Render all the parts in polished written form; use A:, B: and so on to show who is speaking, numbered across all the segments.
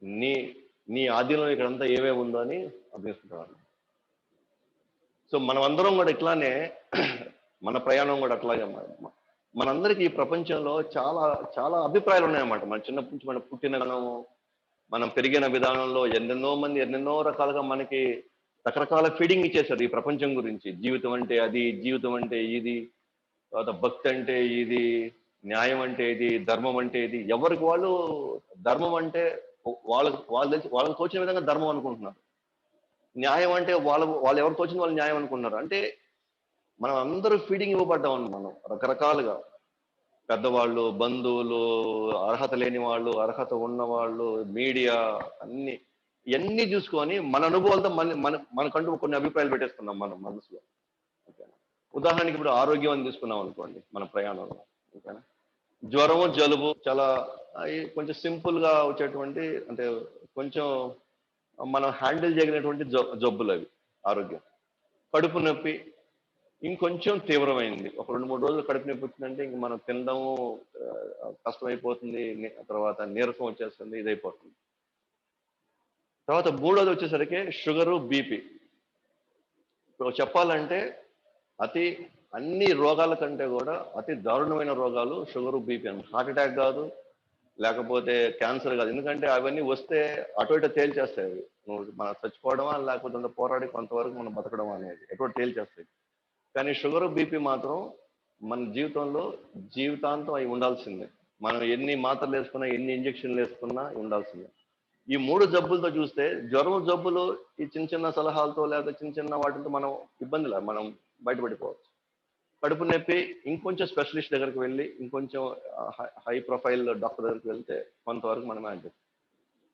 A: నీ నీ ఆధీనంలో ఇక్కడంతా ఏమేమి ఉందో అని అర్థం చేసుకుంటారు. సో మనం అందరం కూడా ఇట్లానే మన ప్రయాణం కూడా అట్లాగే మనందరికీ ఈ ప్రపంచంలో చాలా చాలా అభిప్రాయాలు ఉన్నాయన్నమాట. మన చిన్నప్పటి నుంచి మనం పుట్టిన విధానము, మనం పెరిగిన విధానంలో ఎన్నెన్నో మంది ఎన్నెన్నో రకాలుగా మనకి రకరకాల ఫీడింగ్ ఇచ్చేసారు ఈ ప్రపంచం గురించి. జీవితం అంటే అది, జీవితం అంటే ఇది, తర్వాత భక్తి అంటే ఇది, న్యాయం అంటే ఇది, ధర్మం అంటే ఇది. ఎవరికి వాళ్ళు ధర్మం అంటే వాళ్ళకి తోచిన విధంగా ధర్మం అనుకుంటున్నారు. న్యాయం అంటే వాళ్ళు ఎవరు తోచిన వాళ్ళు న్యాయం అనుకుంటున్నారు. అంటే మనం అందరూ ఫీడింగ్ ఇవ్వబడ్డాం మనం రకరకాలుగా. పెద్దవాళ్ళు, బంధువులు, అర్హత లేని వాళ్ళు, అర్హత ఉన్న వాళ్ళు, మీడియా, అన్ని ఇవన్నీ చూసుకొని మన అనుభవాలతో మనకంటూ కొన్ని అభిప్రాయాలు పెట్టేస్తున్నాం మనం మనసులో. ఓకేనా? ఉదాహరణకి ఇప్పుడు ఆరోగ్యం అని తీసుకున్నాం అనుకోండి మన ప్రయాణంలో. ఓకేనా? జ్వరము, జలుబు చాలా కొంచెం సింపుల్ గా వచ్చేటువంటి, అంటే కొంచెం మనం హ్యాండిల్ చేయగలిగినటువంటి జబ్బులు అవి. ఆరోగ్యం. కడుపు నొప్పి ఇంకొంచెం తీవ్రమైంది. ఒక 2-3 రోజులు కడుపు నొప్పి వచ్చిందంటే ఇంక మనం తినడము కష్టమైపోతుంది. తర్వాత నీరసం వచ్చేస్తుంది, ఇదైపోతుంది. తర్వాత మూడోది వచ్చేసరికి షుగరు, బీపీ. ఇప్పుడు చెప్పాలంటే అన్ని రోగాల కంటే కూడా అతి దారుణమైన రోగాలు షుగరు, బీపీ అని. హార్ట్ అటాక్ కాదు, లేకపోతే క్యాన్సర్ కాదు. ఎందుకంటే అవన్నీ వస్తే అటు ఇటు తేల్చేస్తాయి. నువ్వు మనం చచ్చిపోవడమా, లేకపోతే పోరాడి కొంతవరకు మనం బతకడం అనేది ఎటు తేల్చేస్తాయి. కానీ షుగర్, బీపీ మాత్రం మన జీవితంలో జీవితాంతం అవి ఉండాల్సిందే. మనం ఎన్ని మాత్రలు వేసుకున్నా, ఎన్ని ఇంజక్షన్లు వేసుకున్నా ఉండాల్సిందే. ఈ 3 జబ్బులతో చూస్తే జ్వరం జబ్బులు ఈ చిన్న చిన్న సలహాలతో లేదా చిన్న చిన్న వాటితో మనం ఇబ్బందిలా మనం బయటపడిపోవచ్చు. కడుపు నొప్పి ఇంకొంచెం స్పెషలిస్ట్ దగ్గరికి వెళ్ళి ఇంకొంచెం హై ప్రొఫైల్ డాక్టర్ దగ్గరికి వెళ్తే కొంతవరకు మనం మేనేజ్.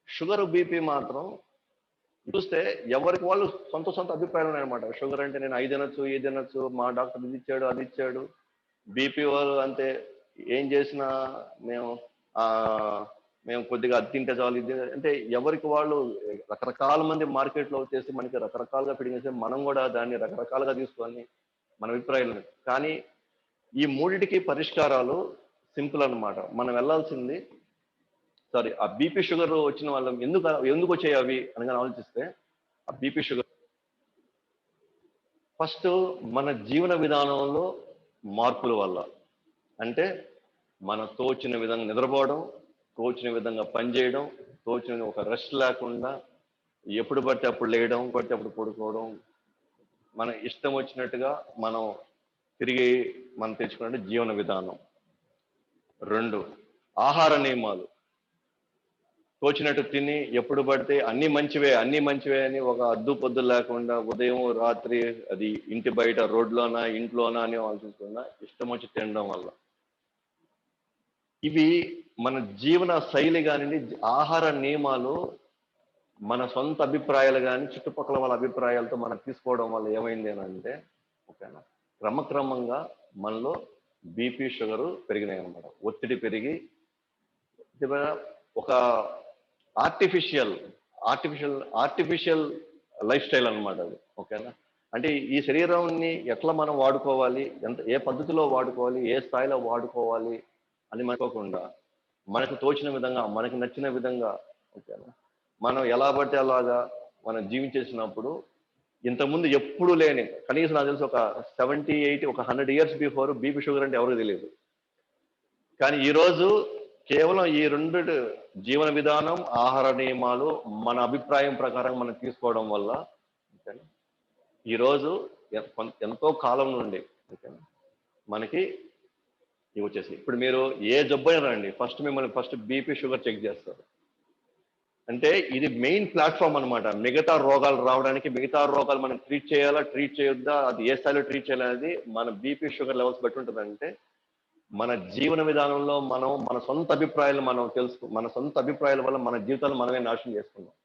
A: షుగర్, బీపీ మాత్రం చూస్తే ఎవరికి వాళ్ళు సొంత అభిప్రాయాలు ఉన్నాయన్నమాట. షుగర్ అంటే నేను 5 తినొచ్చు, 7 తినొచ్చు, మా డాక్టర్ ఇది ఇచ్చాడు, అది ఇచ్చాడు. బీపీ వాళ్ళు అంతే, ఏం చేసినా మేము కొద్దిగా అది తింటే చాలు, ఇది అంటే ఎవరికి వాళ్ళు రకరకాల మంది మార్కెట్లో వచ్చేసి మనకి రకరకాలుగా ఫిడింగ్. మనం కూడా దాన్ని రకరకాలుగా తీసుకొని మన అభిప్రాయాలు. కానీ ఈ మూడిటికి పరిష్కారాలు సింపుల్ అన్నమాట. మనం వెళ్ళాల్సింది ఆ బీపీ షుగర్ వచ్చిన వాళ్ళం ఎందుకు వచ్చాయి అవి అని ఆలోచిస్తే, ఆ బీపీ షుగర్ ఫస్ట్ మన జీవన విధానంలో మార్పుల వల్ల. అంటే మన తోచిన విధంగా నిద్రపోవడం, తోచిన విధంగా పనిచేయడం, తోచిన ఒక రెస్ట్ లేకుండా ఎప్పుడు పడితే అప్పుడు లేయడం, పడితే అప్పుడు పడుకోవడం, మన ఇష్టం వచ్చినట్టుగా మనం తిరిగి మనం తెచ్చుకున్నట్టు జీవన విధానం. 2, ఆహార నియమాలు. తోచినట్టు తిని ఎప్పుడు పడితే అన్ని మంచివే అని ఒక అద్దు పొద్దు లేకుండా ఉదయం రాత్రి అది ఇంటి బయట రోడ్లోనా ఇంట్లోనా అని ఆలోచించుకున్నా ఇష్టం వచ్చి తినడం వల్ల. ఇవి మన జీవన శైలి కానివ్వండి, ఆహార నియమాలు మన సొంత అభిప్రాయాలు కానీ చుట్టుపక్కల వాళ్ళ అభిప్రాయాలతో మనం తీసుకోవడం వల్ల ఏమైంది అని అంటే, ఓకేనా, క్రమక్రమంగా మనలో బీపీ షుగరు పెరిగినాయి అన్నమాట. ఒత్తిడి పెరిగి ఒక ఆర్టిఫిషియల్ లైఫ్ స్టైల్ అన్నమాట అది. ఓకేనా. అంటే ఈ శరీరాన్ని ఎట్లా మనం వాడుకోవాలి, ఏ పద్ధతిలో వాడుకోవాలి, ఏ స్థాయిలో వాడుకోవాలి అని అనుకోకుండా మనకు తోచిన విధంగా, మనకు నచ్చిన విధంగా, ఓకేనా, మనం ఎలా పడితే అలాగా మనం జీవించేసినప్పుడు ఇంతకుముందు ఎప్పుడు లేని, కనీసం నాకు తెలిసి ఒక 70, 80, ఒక 100 years బిఫోర్ బీపీ షుగర్ అంటే ఎవరికి తెలియదు. కానీ ఈరోజు కేవలం ఈ 2 జీవన విధానం, ఆహార నియమాలు మన అభిప్రాయం ప్రకారం మనం తీసుకోవడం వల్ల ఈరోజు ఎంతో కాలం నుండి మనకి ఇవి వచ్చేసి. ఇప్పుడు మీరు ఏ జబ్బు అయినా రండి, ఫస్ట్ బీపీ షుగర్ చెక్ చేస్తారు. అంటే ఇది మెయిన్ ప్లాట్ఫామ్ అనమాట. మిగతా రోగాలు రావడానికి, మిగతా రోగాలు మనం ట్రీట్ చేయాలా, ట్రీట్ చేయొద్దా, అది ఏ స్థాయిలో ట్రీట్ చేయాలనేది మన బీపీ షుగర్ లెవెల్స్ బట్టి ఉంటుందంటే, మన జీవన విధానంలో మనం మన సొంత అభిప్రాయాలు మన సొంత అభిప్రాయాల వల్ల మన జీవితాలు మనమే నాశనం చేసుకున్నాం.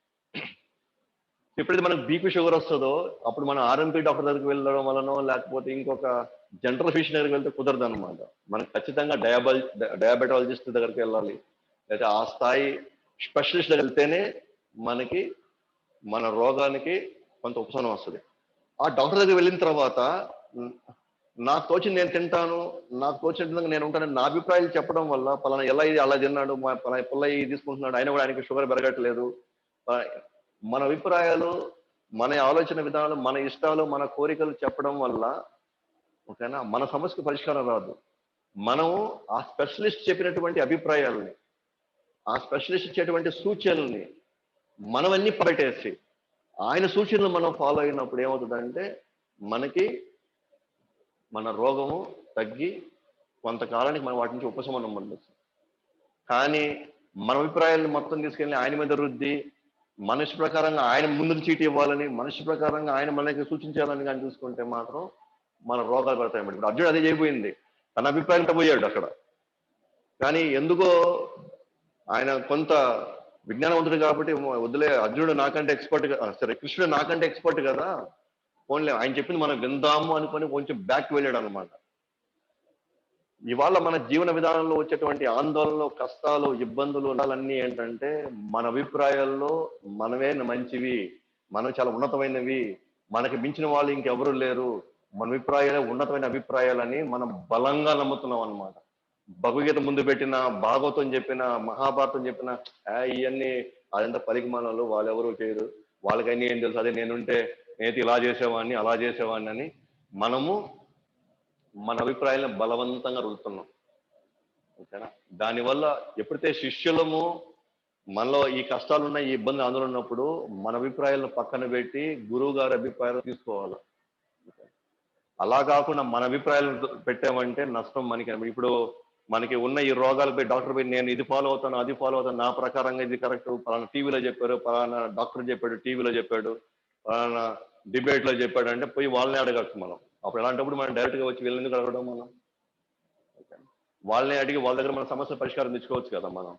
A: ఎప్పుడైతే మనకు బీపీ షుగర్ వస్తుందో అప్పుడు మనం ఆర్ఎంపీ డాక్టర్ దగ్గరికి వెళ్ళడం వలనో, లేకపోతే ఇంకొక జనరల్ ఫిజిషియన్ దగ్గరికి వెళ్తే కుదరదు అనమాట. మనకు ఖచ్చితంగా డయాబెటాలజిస్ట్ దగ్గరికి వెళ్ళాలి, లేదా ఆ స్థాయి స్పెషలిస్ట్ దగ్గర వెళ్తేనే మనకి మన రోగానికి కొంత ఉపశమనం వస్తుంది. ఆ డాక్టర్ దగ్గర వెళ్ళిన తర్వాత నాకు తోచింది నేను తింటాను, నాకు తోచిన విధంగా నేను ఉంటానని నా అభిప్రాయాలు చెప్పడం వల్ల పలానా ఎలా ఇది అలా తిన్నాడు, పలానా పుల్ల ఇది తీసుకుంటున్నాడు, అయినా కూడా ఆయనకి షుగర్ పెరగట్లేదు. ఆహ్, మన అభిప్రాయాలు, మన ఆలోచన విధానాలు, మన ఇష్టాలు, మన కోరికలు చెప్పడం వల్ల ఓకేనా, మన సమస్యకు పరిష్కారం రాదు. మనం ఆ స్పెషలిస్ట్ చెప్పినటువంటి అభిప్రాయాలని, ఆ స్పెషలిస్ట్ ఇచ్చేటువంటి సూచనల్ని మనమన్నీ పడటేసి ఆయన సూచనలు మనం ఫాలో అయినప్పుడు ఏమవుతుందంటే మనకి మన రోగము తగ్గి కొంతకాలానికి మనం వాటి నుంచి ఉపశమనం పొందొచ్చు. కానీ మన అభిప్రాయాలను మొత్తం తీసుకెళ్ళి ఆయన మీద రుద్ది మనిషి ప్రకారంగా ఆయన ముందు చీటీ ఇవ్వాలని, మనిషి ప్రకారంగా ఆయన మనకి సూచించాలని కానీ చూసుకుంటే మాత్రం మన రోగాలు పడతాయి. ఇప్పుడు అర్జునుడు అదే చేయబోయింది. తన అభిప్రాయంతో పోయాడు అక్కడ. కానీ ఎందుకో ఆయన కొంత విజ్ఞానవంతుడు కాబట్టి వదిలే, అర్జునుడు నాకంటే ఎక్స్పర్ట్, సరే కృష్ణుడు నాకంటే ఎక్స్పర్ట్ కదా, పోన్లే ఆయన చెప్పింది మనం విందాము అనుకొని కొంచెం బ్యాక్ వెళ్ళాడు అనమాట. ఇవాళ మన జీవన విధానంలో వచ్చేటువంటి ఆందోళనలు, కష్టాలు, ఇబ్బందులు ఉండాలన్నీ ఏంటంటే మన అభిప్రాయాల్లో మనమే మంచివి, మనం చాలా ఉన్నతమైనవి, మనకి మించిన వాళ్ళు ఇంకెవరు లేరు, మన అభిప్రాయాలే ఉన్నతమైన అభిప్రాయాలని మనం బలంగా నమ్ముతున్నాం అనమాట. భగవద్గీత ముందు పెట్టిన, భాగవతం చెప్పిన, మహాభారతం చెప్పిన ఇవన్నీ అదంతా పలికిమానాలు, వాళ్ళు ఎవరు చేయరు, వాళ్ళకన్నీ ఏం తెలుసు, అదే నేనుంటే నేతి ఇలా చేసేవాడిని అలా చేసేవాడిని అని మనము మన అభిప్రాయాలను బలవంతంగా రుద్దుతున్నాం. ఓకేనా, దానివల్ల ఎప్పుడైతే శిష్యులము మనలో ఈ కష్టాలు ఉన్నాయి, ఈ ఇబ్బంది ఆందోళన ఉన్నప్పుడు మన అభిప్రాయాలను పక్కన పెట్టి గురువు గారి అభిప్రాయాలు తీసుకోవాలి. అలా కాకుండా మన అభిప్రాయాలు పెట్టామంటే నష్టం మనకి. ఇప్పుడు మనకి ఉన్న ఈ రోగాలపై డాక్టర్ పై నేను ఇది ఫాలో అవుతాను, అది ఫాలో అవుతాను, నా ప్రకారంగా ఇది కరెక్ట్, పలానా టీవీలో చెప్పారు, పలానా డాక్టర్ చెప్పాడు, టీవీలో చెప్పాడు, పలానా డిబేట్ లో చెప్పాడు అంటే పోయి వాళ్ళని అడగచ్చు మనం. అప్పుడు ఎలాంటప్పుడు మనం డైరెక్ట్ గా వచ్చి వీళ్ళని అడగడం, మనం వాళ్ళని అడిగి వాళ్ళ దగ్గర మన సమస్య పరిష్కారం తెచ్చుకోవచ్చు కదా మనం.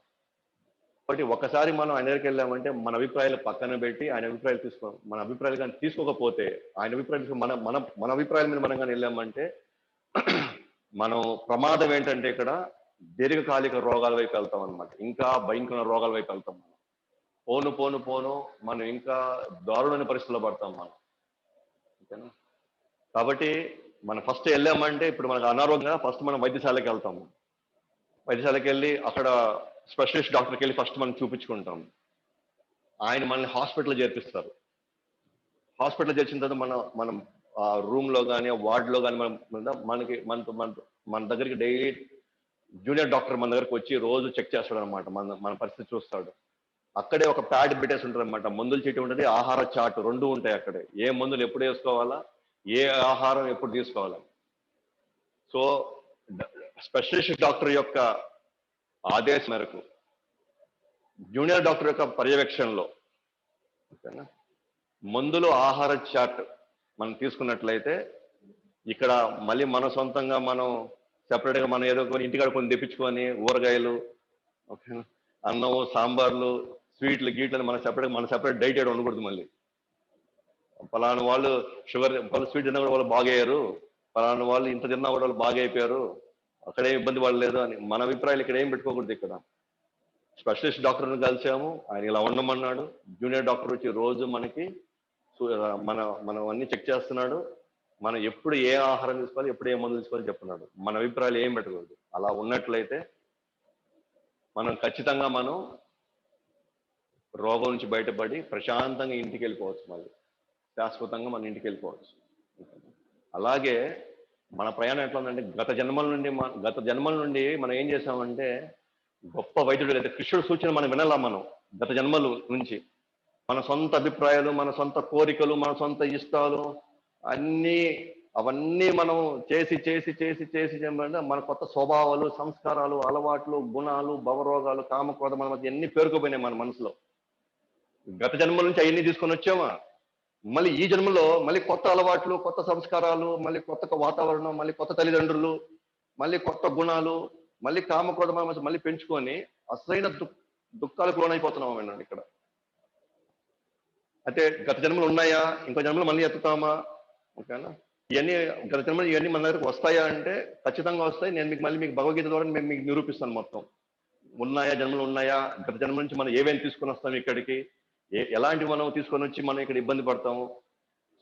A: కాబట్టి ఒకసారి మనం ఆయన దగ్గరికి వెళ్ళామంటే మన అభిప్రాయాలు పక్కన పెట్టి ఆయన అభిప్రాయాలు తీసుకోవాలి. మన అభిప్రాయాలు కానీ తీసుకోకపోతే ఆయన అభిప్రాయాలు మన మన మన అభిప్రాయాల మీద మనం కానీ వెళ్ళామంటే మనం ప్రమాదం ఏంటంటే ఇక్కడ దీర్ఘకాలిక రోగాల వైపు వెళ్తాం అనమాట. ఇంకా భయంకరమైన రోగాల వైపు వెళ్తాం మనం. పోను పోను పోను మనం ఇంకా దారుణమైన పరిస్థితుల్లో పడతాం మనం. ఓకేనా, కాబట్టి మనం ఫస్ట్ వెళ్ళామంటే ఇప్పుడు మనకు అనారోగ్యంగా ఫస్ట్ మనం వైద్యశాలకి వెళ్తాము. వైద్యశాలకి వెళ్ళి అక్కడ స్పెషలిస్ట్ డాక్టర్కి వెళ్ళి ఫస్ట్ మనం చూపించుకుంటాం. ఆయన మనల్ని హాస్పిటల్ చేర్పిస్తారు. హాస్పిటల్ చేర్చిన తర్వాత మనం ఆ రూమ్ లో కానీ వార్డ్ లో కానీ మనకి మన దగ్గరికి డైలీ జూనియర్ డాక్టర్ మన దగ్గరికి వచ్చి రోజు చెక్ చేస్తాడు అనమాట. మన పరిస్థితి చూస్తాడు. అక్కడే ఒక ప్యాడ్ పెట్టేసి ఉంటారు అనమాట. మందులు చీటి ఉంటుంది, ఆహార చార్ట్ రెండు ఉంటాయి అక్కడే. ఏ మందులు ఎప్పుడు వేసుకోవాలా, ఏ ఆహారం ఎప్పుడు తీసుకోవాలా. సో స్పెషలిస్ట్ డాక్టర్ యొక్క ఆదేశం మేరకు, జూనియర్ డాక్టర్ యొక్క పర్యవేక్షణలో ఓకేనా, మందులు ఆహార చార్ట్ మనం తీసుకున్నట్లయితే ఇక్కడ మళ్ళీ మన సొంతంగా మనం సెపరేట్ గా మనం ఏదో కొన్ని ఇంటికాడ కొన్ని తెప్పించుకొని ఊరగాయలు ఓకేనా, అన్నము, సాంబార్లు, స్వీట్లు, గీట్లు మన సెపరేట్ డైట్ ఏదో ఉండకూడదు. మళ్ళీ పలానా వాళ్ళు షుగర్ స్వీట్ తిన్నా కూడా వాళ్ళు బాగయ్యారు, పలానా వాళ్ళు ఇంత తిన్నా కూడా వాళ్ళు బాగా అయిపోయారు, అక్కడే ఇబ్బంది పడలేదు అని మన అభిప్రాయాలు ఇక్కడ ఏం పెట్టుకోకూడదు. ఇక్కడ స్పెషలిస్ట్ డాక్టర్ని కలిసాము, ఆయన ఇలా ఉండమన్నాడు. జూనియర్ డాక్టర్ వచ్చి రోజు మనకి మనం అన్ని చెక్ చేస్తున్నాడు. మనం ఎప్పుడు ఏ ఆహారం తీసుకోవాలి, ఎప్పుడు ఏ మందులు తీసుకోవాలి చెప్తున్నాడు. మన అభిప్రాయాలు ఏం పెట్టకూడదు. అలా ఉన్నట్లయితే మనం ఖచ్చితంగా మనం రోగం నుంచి బయటపడి ప్రశాంతంగా ఇంటికి వెళ్ళిపోవచ్చు. మళ్ళీ శాశ్వతంగా మన ఇంటికి వెళ్ళిపోవచ్చు. అలాగే మన ప్రయాణం ఎట్లా ఉందంటే గత జన్మల నుండి మనం ఏం చేసామంటే గొప్ప వైద్యుడు అయితే కృష్ణుడు సూచన మనం వినాలా. మనం గత జన్మల నుంచి మన సొంత అభిప్రాయాలు, మన సొంత కోరికలు, మన సొంత ఇష్టాలు అవన్నీ మనం చేసి చేసి చేసి చేసి మన కొత్త స్వభావాలు, సంస్కారాలు, అలవాట్లు, గుణాలు, భవరోగాలు, కామక్రోధ మన మధ్య ఎన్ని పేరుకోపోయినాయి మన మనసులో. గత జన్మల నుంచి అవన్నీ తీసుకొని వచ్చామా, మళ్ళీ ఈ జన్మలో మళ్ళీ కొత్త అలవాట్లు, కొత్త సంస్కారాలు, మళ్ళీ కొత్త వాతావరణం, మళ్ళీ కొత్త తల్లిదండ్రులు, మళ్ళీ కొత్త గుణాలు, మళ్ళీ కామక్రోధ మళ్ళీ పెంచుకొని అసలైన దుఃఖాలకు లోనైపోతున్నాం అండి ఇక్కడ. అయితే గత జన్మలు ఉన్నాయా, ఇంకో జన్మలు మళ్ళీ ఎత్తుతామా? ఓకేనా, ఇవన్నీ గత జన్మలు ఇవన్నీ మన దగ్గరకు వస్తాయా అంటే ఖచ్చితంగా వస్తాయి. నేను మీకు భగవద్గీత ద్వారా మేము మీకు నిరూపిస్తాను మొత్తం. ఉన్నాయా, జన్మలు ఉన్నాయా, గత జన్మ నుంచి మనం ఏమేమి తీసుకొని వస్తాం ఇక్కడికి, ఎలాంటి మనం తీసుకొని వచ్చి మనం ఇక్కడ ఇబ్బంది పడతాము.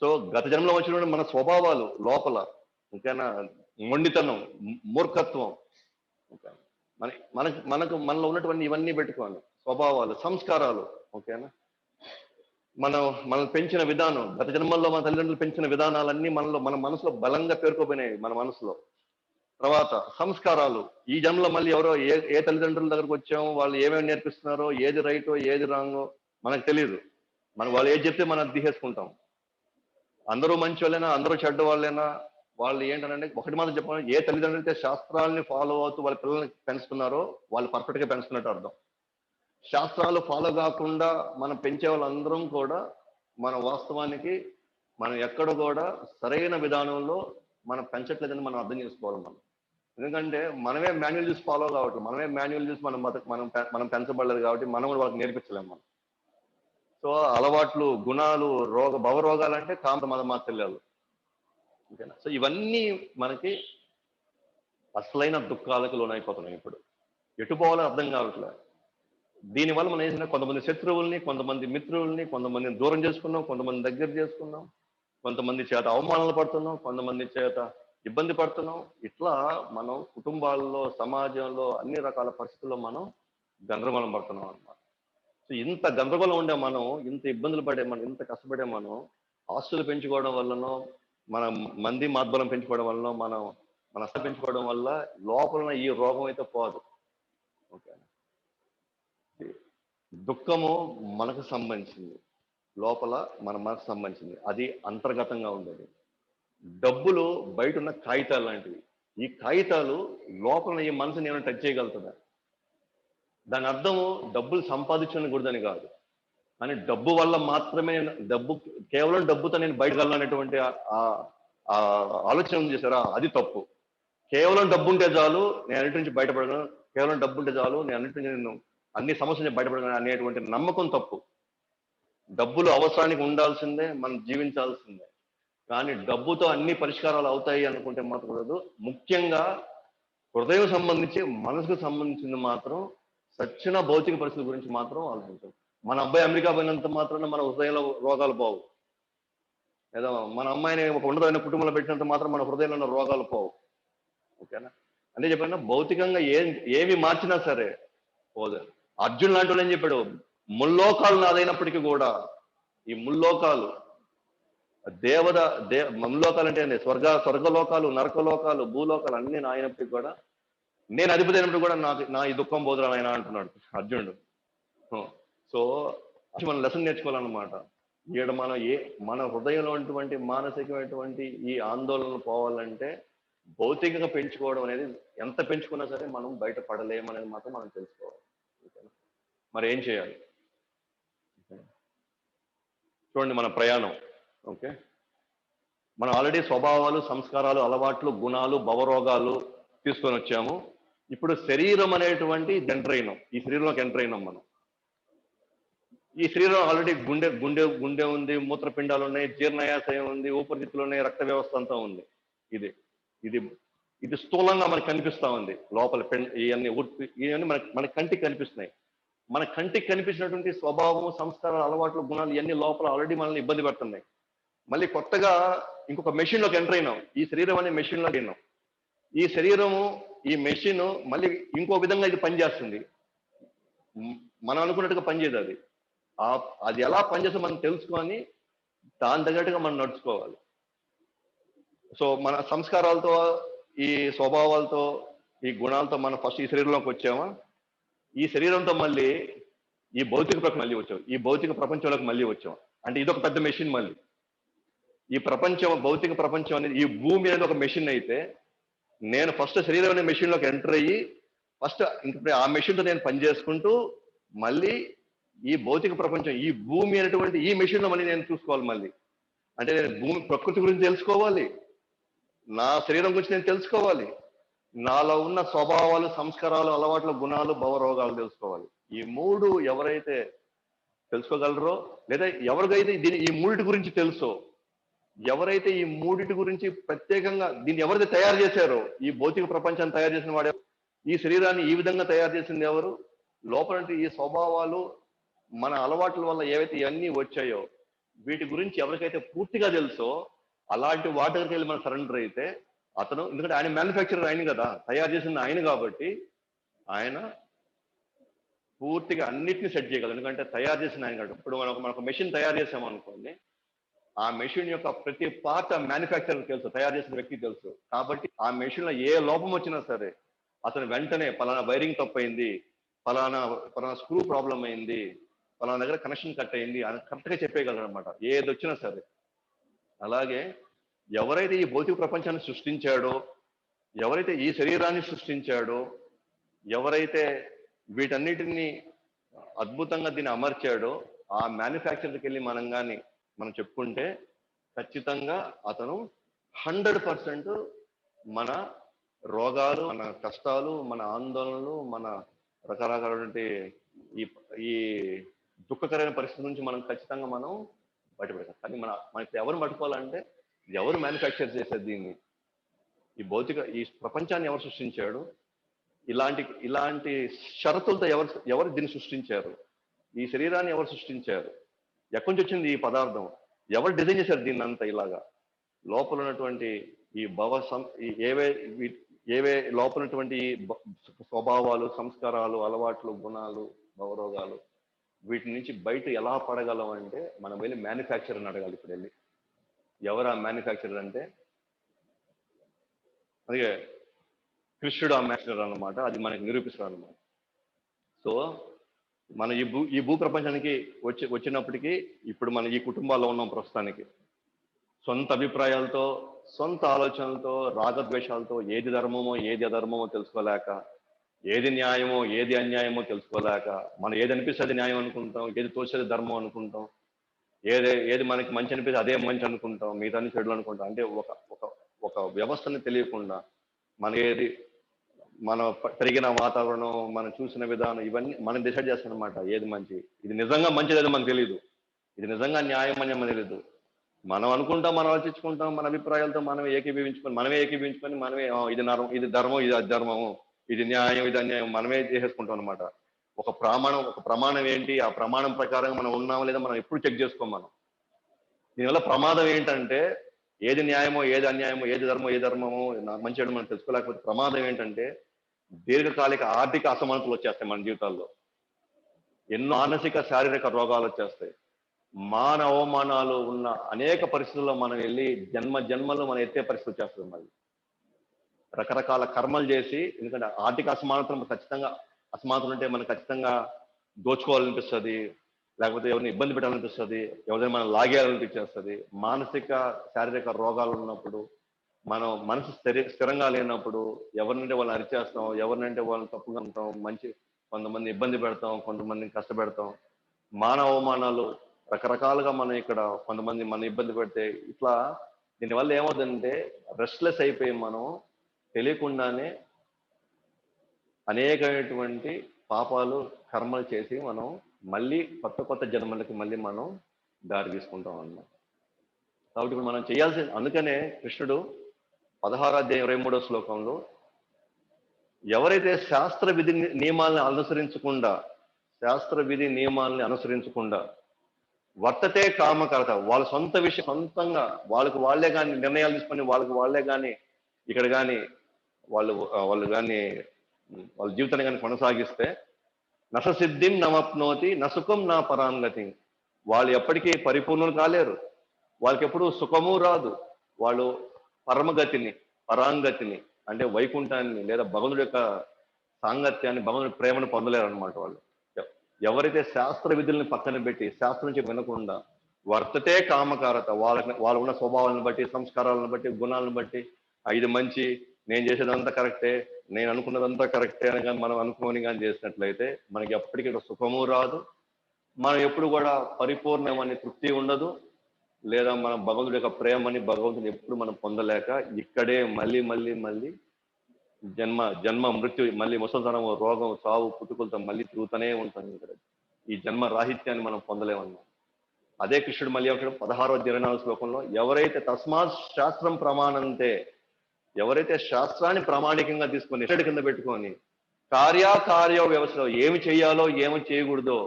A: సో గత జన్మలో వచ్చిన మన స్వభావాలు లోపల ఓకేనా, మొండితనం, మూర్ఖత్వం, ఓకే, మనలో ఉన్నటువంటి ఇవన్నీ పెట్టుకోండి, స్వభావాలు, సంస్కారాలు, ఓకేనా, మనం పెంచిన విధానం, గత జన్మల్లో మన తల్లిదండ్రులు పెంచిన విధానాలన్నీ మన మనసులో బలంగా పేరుకోపోయినాయి మన మనసులో. తర్వాత సంస్కారాలు, ఈ జన్మలో మళ్ళీ ఎవరో ఏ తల్లిదండ్రుల దగ్గరకు వచ్చామో వాళ్ళు ఏమేమి నేర్పిస్తున్నారో, ఏది రైటో ఏది రాంగో మనకు తెలియదు. వాళ్ళు ఏది చెప్తే మనం తీసేసుకుంటాం. అందరూ మంచి వాళ్ళైనా, అందరూ చెడ్డ వాళ్ళైనా, వాళ్ళు ఏంటంటే ఒకటి మాత్రం చెప్పాలి, ఏ తల్లిదండ్రులు అయితే శాస్త్రాలని ఫాలో అవుతూ వాళ్ళ పిల్లల్ని పెంచుతున్నారో వాళ్ళు పర్ఫెక్ట్ గా పెంచుతున్నట్టు అర్థం. శాస్త్రాలు ఫాలో కాకుండా మనం పెంచే వాళ్ళందరం కూడా మన వాస్తవానికి మనం ఎక్కడ కూడా సరైన విధానంలో మనం పెంచట్లేదని మనం అర్థం చేసుకోవాలి. ఎందుకంటే మనమే మాన్యువల్ చూసి ఫాలో కావట్లేదు, మనమే మాన్యువల్ చూసి మనం పెంచబడలేదు కాబట్టి మనం కూడా వాళ్ళకి నేర్పించలేము మనం. సో అలవాట్లు, గుణాలు, భవరోగాలంటే కాంత మాత్రలు, ఓకేనా. సో ఇవన్నీ మనకి అసలైన దుఃఖాలకు లోనైపోతున్నాయి. ఇప్పుడు ఎటు పోవాలో అర్థం కావట్లేదు. దీనివల్ల మనం ఏదైనా కొంతమంది శత్రువుల్ని, కొంతమంది మిత్రుల్ని, కొంతమందిని దూరం చేసుకున్నాం, కొంతమంది దగ్గర చేసుకున్నాం, కొంతమంది చేత అవమానాలు పడుతున్నాం, కొంతమంది చేత ఇబ్బంది పడుతున్నాం. ఇట్లా మనం కుటుంబాల్లో, సమాజంలో అన్ని రకాల పరిస్థితుల్లో మనం గందరగోళం పడుతున్నాం అన్నమాట. సో ఇంత గందరగోళం ఉండే మనం, ఇంత ఇబ్బందులు పడే మనం, ఇంత కష్టపడే మనం ఆస్తులు పెంచుకోవడం వల్లనో, మన మంది మాత్బలం పెంచుకోవడం వల్లనో, మన అస్త పెంచుకోవడం వల్ల లోపల ఈ రోగం అయితే పోదు. ఓకే, దుఃఖము మనకు సంబంధించింది, లోపల మన మనకు సంబంధించింది, అది అంతర్గతంగా ఉండేది. డబ్బులు బయట ఉన్న కాగితాలు లాంటివి. ఈ కాగితాలు లోపల ఈ మనసుని ఏమైనా టచ్ చేయగలుగుతుందా? దాని అర్థము డబ్బులు సంపాదించకూడదని కాదు, కానీ డబ్బు వల్ల మాత్రమే, కేవలం డబ్బుతో నేను బయటకు అనేటువంటి ఆలోచన చేశారా, అది తప్పు. కేవలం డబ్బు ఉంటే చాలు నేను అన్నిటి నుంచి బయటపడగలను, కేవలం డబ్బు ఉంటే చాలు నేను అన్ని సమస్యల నుంచి బయటపడగలను అనేటువంటి నమ్మకం తప్పు. డబ్బులు అవసరానికి ఉండాల్సిందే, మనం జీవించాల్సిందే, కానీ డబ్బుతో అన్ని పరిష్కారాలు అవుతాయి అనుకుంటే మాత్రం లేదు. ముఖ్యంగా హృదయం సంబంధించి, మనసుకు సంబంధించింది మాత్రం సచ్చిన భౌతిక పరిస్థితి గురించి మాత్రం ఆలోచించాం. మన అబ్బాయి అమెరికా పోయినంత మాత్రాన మన హృదయంలో రోగాలు పోవు, ఏదో మన అమ్మాయిని ఒక ఉన్నతమైన కుటుంబంలో పెట్టినంత మాత్రం మన హృదయంలో ఉన్న రోగాలు పోవు. ఓకేనా, అంటే చెప్పిన భౌతికంగా ఏమి మార్చినా సరే పోదు. అర్జున్ లాంటి వాళ్ళు ఏం చెప్పాడు, ముల్లోకాలు నాదైనప్పటికీ కూడా, ఈ ముల్లోకాలు ముల్లోకాలు అంటే స్వర్గలోకాలు, నరకలోకాలు, భూలోకాలు అన్ని నా అయినప్పటికీ కూడా, నేను అధిపతి అయినప్పుడు కూడా నా ఈ దుఃఖం బోధన ఆయన అంటున్నాడు అర్జునుడు. సో మనం లెసన్ నేర్చుకోవాలన్నమాట. ఇక్కడ మన హృదయంలో ఉన్నటువంటి మానసికమైనటువంటి ఈ ఆందోళనలు పోవాలంటే భౌతికంగా పెంచుకోవడం అనేది, ఎంత పెంచుకున్నా సరే మనం బయట పడలేమనేది మాత్రం మనం తెలుసుకోవాలి. మరి ఏం చేయాలి చూడండి, మన ప్రయాణం. ఓకే, మనం ఆల్రెడీ స్వభావాలు, సంస్కారాలు, అలవాట్లు, గుణాలు, భవరోగాలు తీసుకొని వచ్చాము. ఇప్పుడు శరీరం అనేటువంటి ఎంటర్ అయినాం, ఈ శరీరంలోకి ఎంటర్ అయినాం మనం. ఈ శరీరం ఆల్రెడీ గుండె ఉంది, మూత్రపిండాలు ఉన్నాయి, జీర్ణయాశయం ఉంది, ఊపిరితిత్తులు ఉన్నాయి, రక్త వ్యవస్థ అంతా ఉంది. ఇది స్థూలంగా మనకు కనిపిస్తా ఉంది. లోపల ఇవన్నీ మన కంటికి కనిపిస్తున్నాయి. మన కంటికి కనిపించినటువంటి స్వభావం, సంస్కారాలు, అలవాట్లు, గుణాలు ఇవన్నీ లోపల ఆల్రెడీ మనల్ని ఇబ్బంది పెడుతున్నాయి. మళ్ళీ కొత్తగా ఇంకొక మెషిన్లోకి ఎంటర్ అయినాం, ఈ శరీరం అనే మెషిన్లోకి అయినాం. ఈ శరీరము, ఈ మెషిన్ మళ్ళీ ఇంకో విధంగా ఇది పనిచేస్తుంది. మనం అనుకున్నట్టుగా పనిచేయదు. అది ఎలా పనిచేస్తే మనం తెలుసుకొని దాని తగ్గట్టుగా మనం నడుచుకోవాలి. సో మన సంస్కారాలతో, ఈ స్వభావాలతో, ఈ గుణాలతో మనం ఫస్ట్ ఈ శరీరంలోకి వచ్చామా, ఈ శరీరంతో మళ్ళీ ఈ భౌతిక ప్రపంచం మళ్ళీ వచ్చాం, ఈ భౌతిక ప్రపంచంలోకి మళ్ళీ వచ్చాం. అంటే ఇది ఒక పెద్ద మెషిన్. మళ్ళీ ఈ ప్రపంచం, భౌతిక ప్రపంచం అనేది, ఈ భూమి అనేది ఒక మెషిన్ అయితే, నేను ఫస్ట్ శరీరం అనే మెషిన్లోకి ఎంటర్ అయ్యి ఫస్ట్ ఆ మెషిన్తో నేను పనిచేసుకుంటూ మళ్ళీ ఈ భౌతిక ప్రపంచం, ఈ భూమి అనేటువంటి ఈ మెషిన్లో మళ్ళీ నేను చూసుకోవాలి. మళ్ళీ అంటే నేను భూమి ప్రకృతి గురించి తెలుసుకోవాలి, నా శరీరం గురించి నేను తెలుసుకోవాలి, నాలో ఉన్న స్వభావాలు, సంస్కారాలు, అలవాట్లు, గుణాలు, భవరోగాలు తెలుసుకోవాలి. ఈ మూడు ఎవరైతే తెలుసుకోగలరో, లేదా ఎవరికైతే ఈ మూడిటి గురించి తెలుసో, ఎవరైతే ఈ మూడిటి గురించి ప్రత్యేకంగా దీన్ని ఎవరైతే తయారు చేశారో, ఈ భౌతిక ప్రపంచాన్ని తయారు చేసిన వాడు, ఈ శరీరాన్ని ఈ విధంగా తయారు చేసింది ఎవరు, లోపల ఈ స్వభావాలు, మన అలవాట్ల వల్ల ఏవైతే ఇవన్నీ వచ్చాయో వీటి గురించి ఎవరికైతే పూర్తిగా తెలుసో, అలాంటి వాటికి వెళ్ళి మనం సరెండర్ అయితే అతను ఎందుకంటే ఆయన మ్యానుఫ్యాక్చరర్ ఆయన కదా, తయారు చేసింది ఆయన కాబట్టి ఆయన పూర్తిగా అన్నిటిని సెట్ చేయగలరు. ఎందుకంటే తయారు చేసిన ఆయన కాదు. ఇప్పుడు మనకు మెషిన్ తయారు చేసామనుకోండి, ఆ మెషిన్ యొక్క ప్రతి పార్ట్ మ్యానుఫ్యాక్చరర్ తెలుసు, తయారు చేసిన వ్యక్తికి తెలుసు. కాబట్టి ఆ మెషిన్ లో ఏ లోపం వచ్చినా సరే అతను వెంటనే పలానా వైరింగ్ తప్పైంది, పలానా పలానా స్క్రూ ప్రాబ్లం అయింది, పలానా దగ్గర కనెక్షన్ కట్ అయింది అని కరెక్ట్ గా చెప్పేయగలరు అనమాట, ఏది వచ్చినా సరే. అలాగే ఎవరైతే ఈ భౌతిక ప్రపంచాన్ని సృష్టించాడో, ఎవరైతే ఈ శరీరాన్ని సృష్టించాడో, ఎవరైతే వీటన్నిటిని అద్భుతంగా దీన్ని అమర్చాడో, ఆ మ్యానుఫ్యాక్చర్కి వెళ్ళి మనం చెప్పుకుంటే ఖచ్చితంగా అతను 100% మన రోగాలు, మన కష్టాలు, మన ఆందోళనలు, మన రకరకాలైనటువంటి ఈ ఈ దుఃఖకరమైన పరిస్థితి నుంచి ఖచ్చితంగా మనం బయటపడతాం. కానీ మనకి ఎవరు పట్టుకోవాలంటే, ఎవరు మ్యానుఫ్యాక్చర్ చేసేది దీన్ని, ఈ ప్రపంచాన్ని ఎవరు సృష్టించాడు, ఇలాంటి షరతులతో ఎవరు దీన్ని సృష్టించారు, ఈ శరీరాన్ని ఎవరు సృష్టించారు, ఎక్కడి నుంచి వచ్చింది ఈ పదార్థం, ఎవరు డిజైన్ చేశారు దీన్ని అంతా, ఇలాగా లోపల ఉన్నటువంటి ఈ ఏవే లోపల ఉన్నటువంటి స్వభావాలు, సంస్కారాలు, అలవాట్లు, గుణాలు, భవరోగాలు, వీటి నుంచి బయట ఎలా పడగలం అంటే మనం వెళ్ళి మ్యానుఫ్యాక్చరర్ని అడగాలి. ఇప్పుడు వెళ్ళి ఎవరు ఆ మ్యానుఫ్యాక్చరర్ అంటే అదే కృష్ణుడు ఆ మ్యానుఫ్యాక్చరర్ అన్నమాట. అది మనకి నిరూపిస్తారు అన్నమాట. సో మన ఈ భూ ప్రపంచానికి వచ్చినప్పటికీ ఇప్పుడు మనం ఈ కుటుంబాల్లో ఉన్నాం ప్రస్తుతానికి. సొంత అభిప్రాయాలతో, సొంత ఆలోచనలతో, రాగద్వేషాలతో ఏది ధర్మమో ఏది అధర్మమో తెలుసుకోలేక, ఏది న్యాయమో ఏది అన్యాయమో తెలుసుకోలేక, మనం ఏది అనిపిస్తే న్యాయం అనుకుంటాం, ఏది తోచేది ధర్మం అనుకుంటాం, ఏది మనకి మంచి అనిపిస్తే అదే మంచి అనుకుంటాం, మిగతా చెడులు అనుకుంటాం. అంటే ఒక వ్యవస్థని తెలియకుండా మన పెరిగిన వాతావరణం, మనం చూసిన విధానం, ఇవన్నీ మనం డిసైడ్ చేస్తాం అనమాట. ఏది మంచి, ఇది నిజంగా మంచిది మనకు తెలియదు, ఇది నిజంగా న్యాయం అని మనకు తెలియదు. మనం అనుకుంటాం, మనం ఆలోచించుకుంటాం, మన అభిప్రాయాలతో మనమే ఏకీభవించుకొని మనమే ఇది ధర్మం, ఇది అధర్మము, ఇది న్యాయం, ఇది అన్యాయం మనమే చేసేసుకుంటాం అనమాట. ఒక ప్రమాణం ఏంటి, ఆ ప్రమాణం ప్రకారం మనం ఉన్నామో లేదా మనం ఎప్పుడు చెక్ చేసుకోం మనం. దీనివల్ల ప్రమాదం ఏంటంటే, ఏది న్యాయమో ఏది అన్యాయమో, ఏది ధర్మమో మంచి చెడు మనం తెలుసుకోలేకపోతే ప్రమాదం ఏంటంటే దీర్ఘకాలిక ఆర్థిక అసమానతలు వచ్చేస్తాయి మన జీవితాల్లో, ఎన్నో మానసిక శారీరక రోగాలు వచ్చేస్తాయి, అవమానాలు ఉన్న అనేక పరిస్థితుల్లో మనం వెళ్ళి జన్మలు మనం ఎత్తే పరిస్థితి వచ్చేస్తుంది. మళ్ళీ రకరకాల కర్మలు చేసి, ఎందుకంటే ఆర్థిక అసమానతలు ఉంటే మనకు ఖచ్చితంగా దోచుకోవాలనిపిస్తుంది, లేకపోతే ఎవరిని ఇబ్బంది పెట్టాలనిపిస్తుంది, ఎవరైనా మనం లాగేయాలనిపించేస్తుంది. మానసిక శారీరక రోగాలు ఉన్నప్పుడు, మనం మనసు స్థిరంగా లేనప్పుడు ఎవరినంటే వాళ్ళని అరిచేస్తాం, ఎవరినంటే వాళ్ళని తప్పుగా ఉంటాం, కొంతమంది ఇబ్బంది పెడతాం, కొంతమందిని కష్టపెడతాం, అవమానాలు రకరకాలుగా మనం ఇక్కడ కొంతమంది మన ఇబ్బంది పెడితే, ఇట్లా దీనివల్ల ఏమవుతుందంటే రెస్ట్లెస్ అయిపోయి మనం తెలియకుండానే అనేకమైనటువంటి పాపాలు, కర్మలు చేసి మనం మళ్ళీ కొత్త జన్మలకి మళ్ళీ మనం దారి తీసుకుంటాం అన్నమాట. కాబట్టి ఇప్పుడు మనం చేయాల్సింది, అందుకనే కృష్ణుడు 16వ అధ్యాయం 23వ శ్లోకంలో ఎవరైతే శాస్త్ర విధి నియమాలను అనుసరించకుండా వర్తతే కామకర్త, వాళ్ళ సొంత విషయం సొంతంగా వాళ్ళే కానీ నిర్ణయాలు తీసుకొని వాళ్ళే కానీ ఇక్కడ కానీ వాళ్ళు జీవితాన్ని కానీ కొనసాగిస్తే నససిద్ధిం నమప్నోతి నసుఖం నా పరాంగతి, వాళ్ళు ఎప్పటికీ పరిపూర్ణులు కాలేరు, వాళ్ళకి ఎప్పుడు సుఖము రాదు, వాళ్ళు పరాంగతిని అంటే వైకుంఠాన్ని లేదా భగవంతుడి యొక్క సాంగత్యాన్ని, భగవంతుడి ప్రేమను పొందలేరు అనమాట. వాళ్ళు ఎవరైతే శాస్త్ర విధుల్ని పక్కన పెట్టి శాస్త్రం నుంచి వినకుండా వర్తతే కామకారత, వాళ్ళు ఉన్న స్వభావాలను బట్టి, సంస్కారాలను బట్టి, గుణాలను బట్టి ఇది మంచి, నేను చేసేదంతా కరెక్టే, నేను అనుకున్నదంతా కరెక్టే అని కానీ మనం అనుకోని కానీ చేసినట్లయితే మనకి ఎప్పటికీ సుఖము రాదు, మనం ఎప్పుడు కూడా పరిపూర్ణమని తృప్తి ఉండదు, లేదా మనం భగవంతుడి యొక్క ప్రేమని భగవంతుని ఎప్పుడు మనం పొందలేక ఇక్కడే మళ్ళీ జన్మ మృత్యు, మళ్ళీ ముసలితనం, రోగం, చావు, పుట్టుకలతో మళ్ళీ తిరుగుతూనే ఉంటాం. ఇక్కడ ఈ జన్మ రాహిత్యాన్ని మనం పొందలేమన్నా. అదే కృష్ణుడు మళ్ళీ ఏమంటాడు 16వ 24వ శ్లోకంలో, ఎవరైతే తస్మాత్ శాస్త్రం ప్రమాణంతే, ఎవరైతే శాస్త్రాన్ని ప్రామాణికంగా తీసుకొని కింద పెట్టుకొని కార్యకార్య వ్యవస్థలో ఏమి చేయాలో ఏమి చేయకూడదో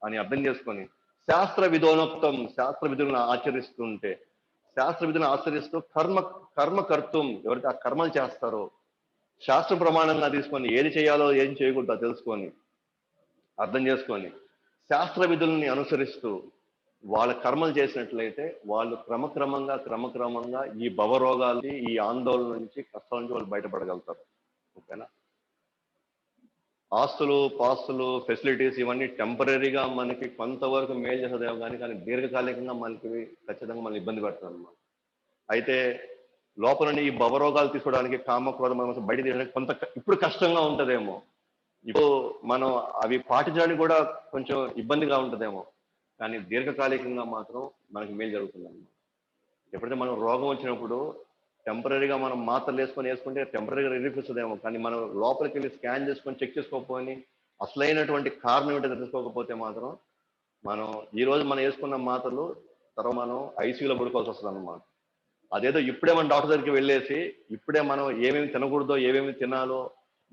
A: అని అర్థం చేసుకొని శాస్త్ర విధులను ఆచరిస్తుంటే శాస్త్ర విధిని ఆచరిస్తూ కర్మకర్తం ఎవరైతే ఆ కర్మలు చేస్తారో శాస్త్ర ప్రమాణంగా తీసుకొని ఏది చేయాలో ఏం చేయకూడదో తెలుసుకొని అర్థం చేసుకొని శాస్త్ర విధుల్ని అనుసరిస్తూ వాళ్ళ కర్మలు చేసినట్లయితే వాళ్ళు క్రమక్రమంగా ఈ భవరోగాలకి ఈ ఆందోళన నుంచి కష్టాల నుంచి వాళ్ళు బయటపడగలుగుతారు. ఓకేనా? ఆస్తులు పాస్తులు ఫెసిలిటీస్ ఇవన్నీ టెంపరీగా మనకి కొంతవరకు మేలు చేసేదేమో కానీ దీర్ఘకాలికంగా మనకి ఖచ్చితంగా మనం ఇబ్బంది పెడతాం అన్నమాట. అయితే లోపలని ఈ భవరోగాలు తీసుకోవడానికి కామక్రోధం బయట తీయడానికి కొంత ఇప్పుడు కష్టంగా ఉంటదేమో, ఇప్పుడు మనం అవి పాటించడానికి కూడా కొంచెం ఇబ్బందిగా ఉంటదేమో, కానీ దీర్ఘకాలికంగా మాత్రం మనకి మేలు జరుగుతుంది అన్నమాట. ఎప్పుడైతే మనం రోగం వచ్చినప్పుడు టెంపరీగా మనం మాత్రలు వేసుకుంటే టెంపరీగా రిలీఫ్ ఇస్తుందేమో, కానీ మనం లోపలికి వెళ్ళి స్కాన్ చేసుకొని చెక్ చేసుకోకపోని అసలైనటువంటి కారణం ఏంటో తెలుసుకోకపోతే మాత్రం మనం ఈ రోజు మనం వేసుకున్న మాత్రలు తర్వాత మనం ఐసీయూలో పడుకోవాల్సి వస్తుంది అన్నమాట. అదేదో ఇప్పుడే మనం డాక్టర్ దగ్గరికి వెళ్ళేసి ఇప్పుడే మనం ఏమేమి తినకూడదో ఏమేమి తినాలో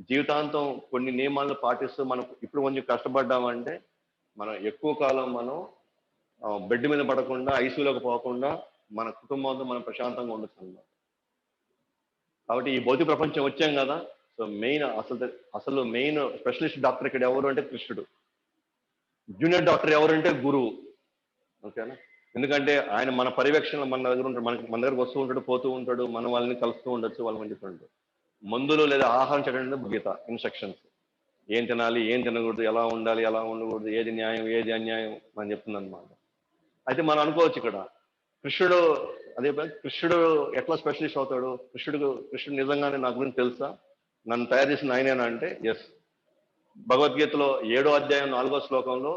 A: జీవితాంతం కొన్ని నియమాలను పాటిస్తూ మనం ఇప్పుడు కొంచెం కష్టపడ్డామంటే మనం ఎక్కువ కాలం మనం బెడ్ మీద పడకుండా ఐసీయూలోకి పోకుండా మన కుటుంబంతో మనం ప్రశాంతంగా ఉండొచ్చు అన్నమాట. కాబట్టి ఈ భౌతిక ప్రపంచం వచ్చాం కదా, సో అసలు మెయిన్ స్పెషలిస్ట్ డాక్టర్ ఇక్కడ ఎవరు అంటే కృష్ణుడు, జూనియర్ డాక్టర్ ఎవరంటే గురువు. ఓకేనా? ఎందుకంటే ఆయన మన పర్యవేక్షణలో మన దగ్గర ఉంటాడు, మన దగ్గరకు వస్తూ ఉంటాడు, పోతూ ఉంటాడు, మనం వాళ్ళని కలుస్తూ ఉండొచ్చు, వాళ్ళని చెప్తుంటాడు. మందులు లేదా ఆహారం చేయడం గీత ఇన్స్ట్రక్షన్స్, ఏం తినాలి ఏం తినకూడదు, ఎలా ఉండాలి ఎలా ఉండకూడదు, ఏది న్యాయం ఏది అన్యాయం అని చెప్తుంది అనమాట. అయితే మనం అనుకోవచ్చు ఇక్కడ కృష్ణుడు కృష్ణుడు ఎట్లా స్పెషలిస్ట్ అవుతాడు, కృష్ణుడు నిజంగానే నా గురించి తెలుసా, నన్ను తయారు చేసిన ఆయనేనా అంటే ఎస్. భగవద్గీతలో 7వ అధ్యాయం 4వ శ్లోకంలో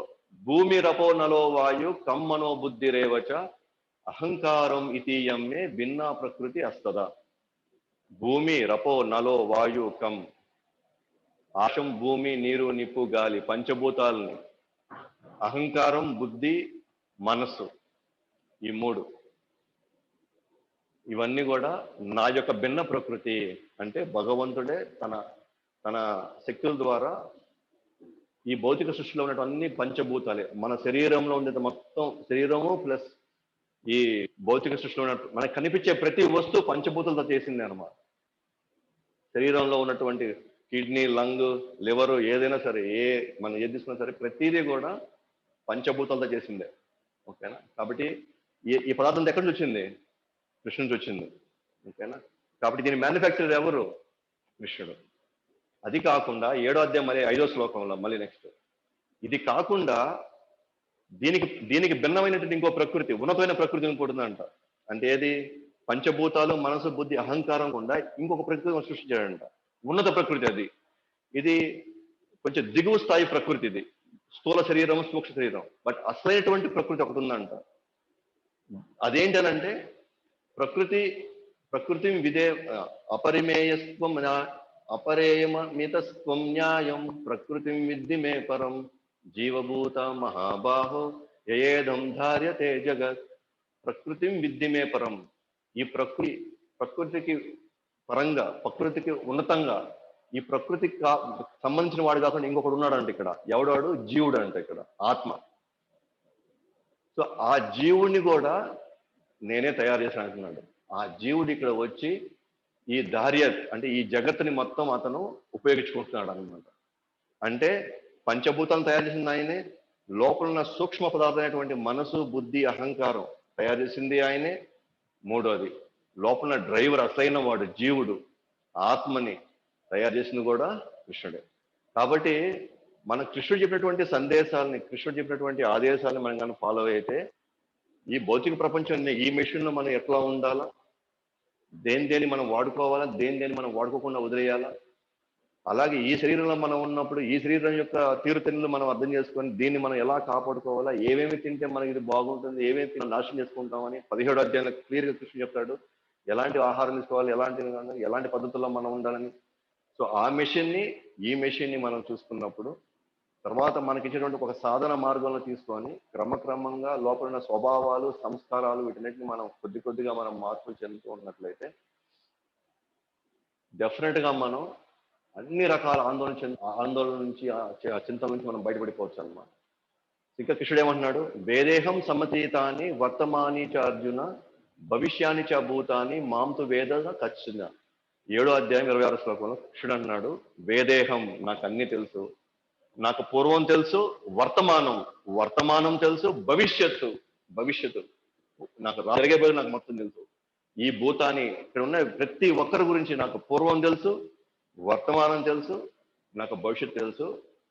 A: భూమి రపో నలో వాయు కం మనో బుద్ధి రేవచ అహంకారం ఇతీయం మే భిన్నా ప్రకృతి అస్తద. భూమి రపో నలో వాయు కం, ఆశం భూమి నీరు నిప్పు గాలి పంచభూతాలని, అహంకారం బుద్ధి మనస్సు, ఈ మూడు, ఇవన్నీ కూడా నా యొక్క భిన్న ప్రకృతి. అంటే భగవంతుడే తన శక్తుల ద్వారా ఈ భౌతిక సృష్టిలో ఉన్నటువంటి పంచభూతాలే, మన శరీరంలో ఉండేది మొత్తం శరీరము ప్లస్ ఈ భౌతిక సృష్టిలో ఉన్న మనకు కనిపించే ప్రతి వస్తువు పంచభూతాలతో చేసిందే అనమాట. శరీరంలో ఉన్నటువంటి కిడ్నీ, లంగ్, లివరు ఏదైనా సరే, మనం ఏది తీసుకున్నా సరే ప్రతిదీ కూడా పంచభూతాలతో చేసిందే. ఓకేనా? కాబట్టి ఈ పదార్థం ఎక్కడి నుంచి వచ్చింది? కృష్ణుడి నుంచి వచ్చింది. ఓకేనా? కాబట్టి దీని మ్యానుఫ్యాక్చరర్ ఎవరు? కృష్ణుడు. అది కాకుండా 7వ అధ్యాయం మళ్ళీ 5వ శ్లోకంలో మళ్ళీ నెక్స్ట్, ఇది కాకుండా దీనికి భిన్నమైనటువంటి ఇంకో ప్రకృతి, ఉన్నతమైన ప్రకృతి ఇంకోటి ఉందంట. అంటే ఏది? పంచభూతాలు మనసు బుద్ధి అహంకారం కూడా ఇంకొక ప్రకృతి సృష్టించాడంట, ఉన్నత ప్రకృతి అది. ఇది కొంచెం దిగువ స్థాయి ప్రకృతి, ఇది స్థూల శరీరం సూక్ష్మ శరీరం. బట్ అసలైనటువంటి ప్రకృతి ఒకటి ఉందంట. అదేంటనంటే ప్రకృతి విదే అపరిమేయస్వం అపరేయమితస్వం న్యాయం ప్రకృతి విద్ధి మే పరం జీవభూత మహాబాహో యయేదం ధార్యతే జగత్. ప్రకృతి విద్ధి మే పరం. ఈ ప్రకృతికి పరంగా, ప్రకృతికి ఉన్నతంగా, ఈ ప్రకృతికి సంబంధించిన వాడు కాకుండా ఇంకొకడు ఉన్నాడంట ఇక్కడ. ఎవడాడు? జీవుడు అంట, ఇక్కడ ఆత్మ. సో ఆ జీవుడిని కూడా నేనే తయారు చేసిన అంటున్నాడు. ఆ జీవుడు ఇక్కడ వచ్చి ఈ ధార్యత్ అంటే ఈ జగత్తుని మొత్తం అతను ఉపయోగించుకుంటున్నాడు అనమాట. అంటే పంచభూతాలను తయారు చేసింది ఆయనే, లోపల ఉన్న సూక్ష్మ పదార్థమైనటువంటి మనసు బుద్ధి అహంకారం తయారు చేసింది ఆయనే. మూడోది, లోపల డ్రైవర్ అసలైన వాడు జీవుడు, ఆత్మని తయారు చేసింది కూడా కృష్ణుడే. కాబట్టి మన కృష్ణుడు చెప్పినటువంటి సందేశాలని, కృష్ణుడు చెప్పినటువంటి ఆదేశాలను మనం కానీ ఫాలో అయితే ఈ భౌతిక ప్రపంచం ఈ మెషిన్లో మనం ఎట్లా ఉండాలా, దేని మనం వాడుకోవాలా, దేని మనం వాడుకోకుండా వదిలేయాలా, అలాగే ఈ శరీరంలో మనం ఉన్నప్పుడు ఈ శరీరం యొక్క తీరుతెన్నులు మనం అర్థం చేసుకొని దీన్ని మనం ఎలా కాపాడుకోవాలా, ఏమేమి తింటే మనకి ఇది బాగుంటుంది, ఏమేమి నాశనం చేసుకుంటామని 17వ అధ్యాయంలో క్లియర్గా కృష్ణ చెప్తాడు. ఎలాంటి ఆహారం తీసుకోవాలి, ఎలాంటి పద్ధతుల్లో మనం ఉండాలని. సో ఆ ఈ మెషిన్ని మనం చూసుకున్నప్పుడు తర్వాత మనకి ఇచ్చినటువంటి ఒక సాధన మార్గంలో తీసుకొని క్రమక్రమంగా లోపల ఉన్న స్వభావాలు సంస్కారాలు వీటన్నిటిని మనం కొద్దిగా మనం మార్పులు చెందుతూ ఉన్నట్లయితే డెఫినెట్ గా మనం అన్ని రకాల ఆందోళన నుంచి చింతల నుంచి మనం బయటపడిపోవచ్చు అన్నమాట. ఇంకా కృష్ణుడు ఏమంటున్నాడు? వేదేహం సమతీతాని వర్తమాని చ అర్జున భవిష్యాన్ని చ భూతాన్ని మాంతు వేద ఖచ్చితంగా 7వ అధ్యాయం 26వ శ్లోకంలో కృష్ణుడు అన్నాడు, వేదేహం, నాకు అన్ని తెలుసు, నాకు పూర్వం తెలుసు, వర్తమానం తెలుసు, భవిష్యత్తు నాకు జరగబోయే నాకు మొత్తం తెలుసు. ఈ భూతాన్ని ఇక్కడ ఉన్న ప్రతి ఒక్కరి గురించి నాకు పూర్వం తెలుసు, వర్తమానం తెలుసు, నాకు భవిష్యత్తు తెలుసు.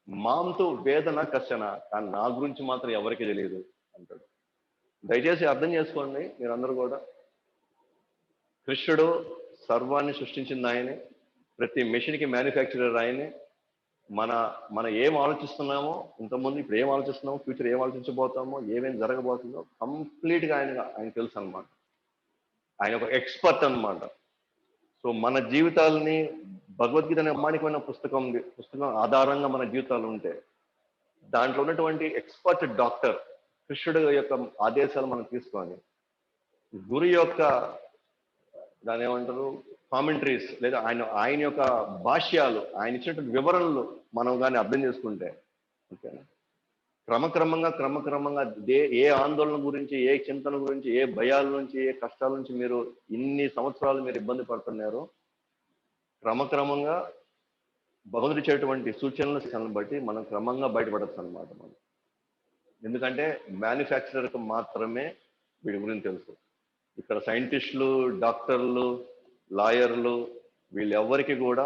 A: మాంతు వేదన కష్టన, కానీ నా గురించి మాత్రం ఎవరికి తెలియదు అంటాడు. దయచేసి అర్థం చేసుకోండి మీరందరూ కూడా. కృష్ణుడు సర్వాన్ని సృష్టించింది ఆయనే, ప్రతి మెషిన్కి మ్యానుఫ్యాక్చరర్ ఆయనే. మన ఏం ఆలోచిస్తున్నామో ఇంతకుముందు, ఇప్పుడు ఏం ఆలోచిస్తున్నామో, ఫ్యూచర్ ఏం ఆలోచించబోతామో, ఏమేం జరగబోతుందో కంప్లీట్గా ఆయన తెలుసు అనమాట. ఆయన ఒక ఎక్స్పర్ట్ అనమాట. సో మన జీవితాలని భగవద్గీత అనే అమానికమైన పుస్తకం ఆధారంగా మన జీవితాలు ఉంటే దాంట్లో ఉన్నటువంటి ఎక్స్పర్ట్ డాక్టర్ కృష్ణుడు యొక్క ఆదేశాలు మనం తీసుకొని గురు యొక్క దాని ఏమంటారు కామెంటరీస్ లేదా ఆయన యొక్క భాష్యాలు, ఆయన ఇచ్చినటువంటి వివరణలు మనం కానీ అర్థం చేసుకుంటే ఓకే, క్రమక్రమంగా ఏ ఆందోళన గురించి, ఏ చింతన గురించి, ఏ భయాల నుంచి, ఏ కష్టాల నుంచి మీరు ఇన్ని సంవత్సరాలు మీరు ఇబ్బంది పడుతున్నారో క్రమక్రమంగా భగవంతుడు ఇచ్చేటువంటి సూచనలను బట్టి మనం క్రమంగా బయటపడచ్చు అనమాట. మనం ఎందుకంటే మ్యానుఫ్యాక్చరర్కి మాత్రమే వీడి గురించి తెలుసు. ఇక్కడ సైంటిస్టులు, డాక్టర్లు, లాయర్లు వీళ్ళెవ్వరికి కూడా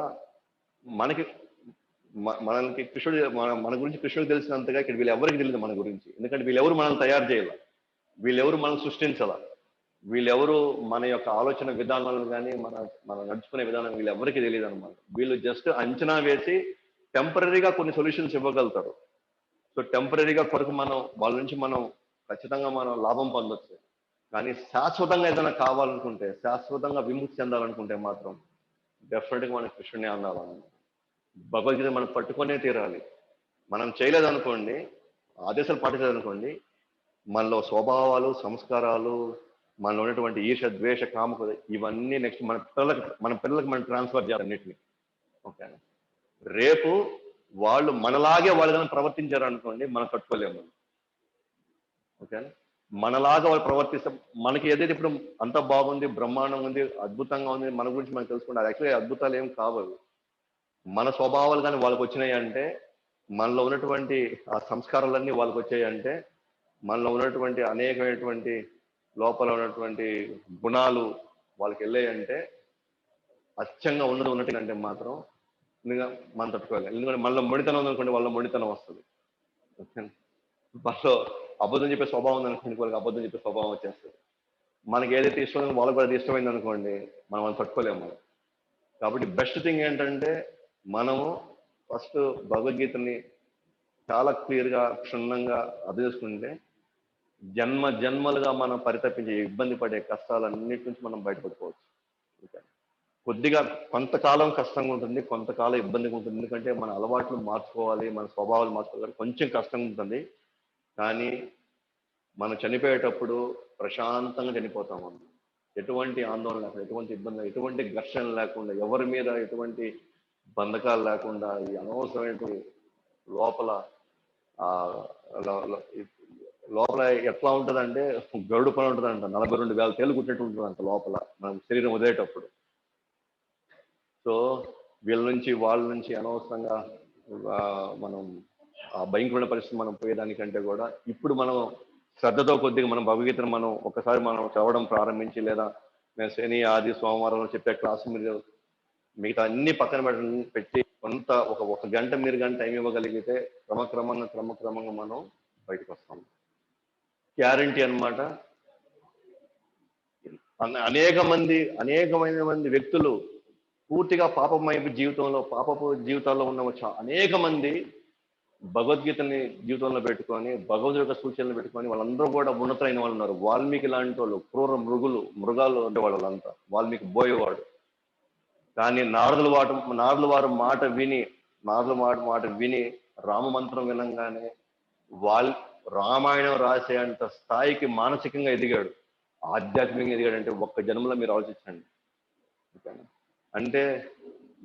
A: మనకి కృష్ణుడు మన గురించి కృష్ణుడికి తెలిసినంతగా ఇక్కడ వీళ్ళెవరికి తెలియదు మన గురించి. ఎందుకంటే వీళ్ళెవరు మనల్ని తయారు చేయాల, వీళ్ళెవరు మనల్ని సృష్టించాల, వీళ్ళెవరు మన యొక్క ఆలోచన విధానాలను కానీ మనం నడుచుకునే విధానం వీళ్ళెవరికి తెలియదు అనమాట. వీళ్ళు జస్ట్ అంచనా వేసి టెంపరీగా కొన్ని సొల్యూషన్స్ ఇవ్వగలుగుతారు. సో టెంపరీగా కొరకు వాళ్ళ నుంచి మనం ఖచ్చితంగా మనం లాభం పొందొచ్చు. కానీ శాశ్వతంగా ఏదైనా కావాలనుకుంటే, శాశ్వతంగా విముక్తి చెందాలనుకుంటే మాత్రం డెఫినెట్గా మనం కృష్ణుడిని అన్నాలన్నమాట. భగవద్గీత మనం పట్టుకొనే తీరాలి. మనం చేయలేదనుకోండి, ఆదేశాలు పాటించలేదనుకోండి, మనలో స్వభావాలు, సంస్కారాలు, మనలో ఉన్నటువంటి ఈర్ష, ద్వేష, కామకు ఇవన్నీ నెక్స్ట్ మన పిల్లలకు మనం ట్రాన్స్ఫర్ చేయాలి అన్నిటిని. ఓకే, రేపు వాళ్ళు మనలాగే వాళ్ళు ప్రవర్తించారు అనుకోండి, మనం కట్టుకోలేము. ఓకే, మనలాగా వాళ్ళు ప్రవర్తిస్తే మనకి ఏదైతే ఇప్పుడు అంత బాగుంది, బ్రహ్మాండం ఉంది, అద్భుతంగా ఉంది, మన గురించి మనం తెలుసుకుంటే అది యాక్చువల్గా అద్భుతాలు ఏం కావాలి. మన స్వభావాలు కానీ వాళ్ళకి వచ్చినాయి అంటే, మనలో ఉన్నటువంటి ఆ సంస్కారాలన్నీ వాళ్ళకి వచ్చాయి అంటే, మనలో ఉన్నటువంటి అనేకమైనటువంటి లోపల ఉన్నటువంటి గుణాలు వాళ్ళకి వెళ్ళాయంటే, అచ్చంగా ఉన్నట్టు అంటే మాత్రం మనం తట్టుకోవాలి. ఎందుకంటే మనలో మొండితనం ఉందనుకోండి, వాళ్ళ మొండితనం వస్తుంది. వాళ్ళలో అబద్ధం చెప్పే స్వభావం ఉందనుకోండి, వాళ్ళకి అబద్ధం చెప్పే స్వభావం వచ్చేస్తుంది. మనకి ఏదైతే ఇష్టమైందో వాళ్ళకి కూడా అది ఇష్టమైంది అనుకోండి, మనం తట్టుకోలేము. కాబట్టి బెస్ట్ థింగ్ ఏంటంటే మనము ఫస్ట్ భగవద్గీతని చాలా క్లియర్గా, క్షుణ్ణంగా అర్థం చేసుకుంటే జన్మలుగా మనం పరితపించే ఇబ్బంది పడే కష్టాలన్నిటి నుంచి మనం బయటపడిపోవచ్చు. కొద్దిగా కొంతకాలం కష్టంగా ఉంటుంది, కొంతకాలం ఇబ్బందిగా ఉంటుంది. ఎందుకంటే మన అలవాట్లు మార్చుకోవాలి, మన స్వభావాలు మార్చుకోవాలి, కొంచెం కష్టంగా ఉంటుంది. కానీ మనం చనిపోయేటప్పుడు ప్రశాంతంగా చనిపోతాము. ఎటువంటి ఆందోళన లేకుండా, ఎటువంటి ఇబ్బంది, ఎటువంటి ఘర్షణ లేకుండా, ఎవరి మీద ఎటువంటి బంధకాలు లేకుండా, ఈ అనవసరమైన లోపల ఎట్లా ఉంటుందంటే గరుడు పని ఉంటుందంట, 42,000 తేలు కుట్టినట్టు ఉంటుందంట లోపల మనం శరీరం వదిలేటప్పుడు. సో వాళ్ళ నుంచి అనవసరంగా మనం ఆ భయంకరమైన పరిస్థితి మనం పోయేదానికంటే కూడా ఇప్పుడు మనం శ్రద్ధతో కొద్దిగా మనం భగవద్గీతను మనం ఒకసారి మనం చదవడం ప్రారంభించి, లేదా నేను శని, ఆది, సోమవారం చెప్పే క్లాసు మీరు మిగతా అన్ని పక్కన పెట్టి ఒక గంట టైం ఇవ్వగలిగితే క్రమక్రమంగా మనం బయటకు వస్తాం. గ్యారంటీ అన్నమాట. అనేకమైన మంది వ్యక్తులు పూర్తిగా పాపపు జీవితాల్లో ఉన్న అనేక మంది భగవద్గీతని జీవితంలో పెట్టుకొని, భగవద్గీత యొక్క సూచనలు పెట్టుకొని వాళ్ళందరూ కూడా ఉన్నతమైన వాళ్ళు ఉన్నారు. వాల్మీకి లాంటి వాళ్ళు క్రూర మృగాలు అంటే వాళ్ళంతా. వాల్మీకి బోయేవాడు. కానీ నారదుల వారు మాట విని రామ మంత్రం వినంగానే రామాయణం రాసే అంత స్థాయికి మానసికంగా ఎదిగాడు, ఆధ్యాత్మికంగా ఎదిగాడు. అంటే ఒక్క జన్మలో మీరు ఆలోచించండి. అంటే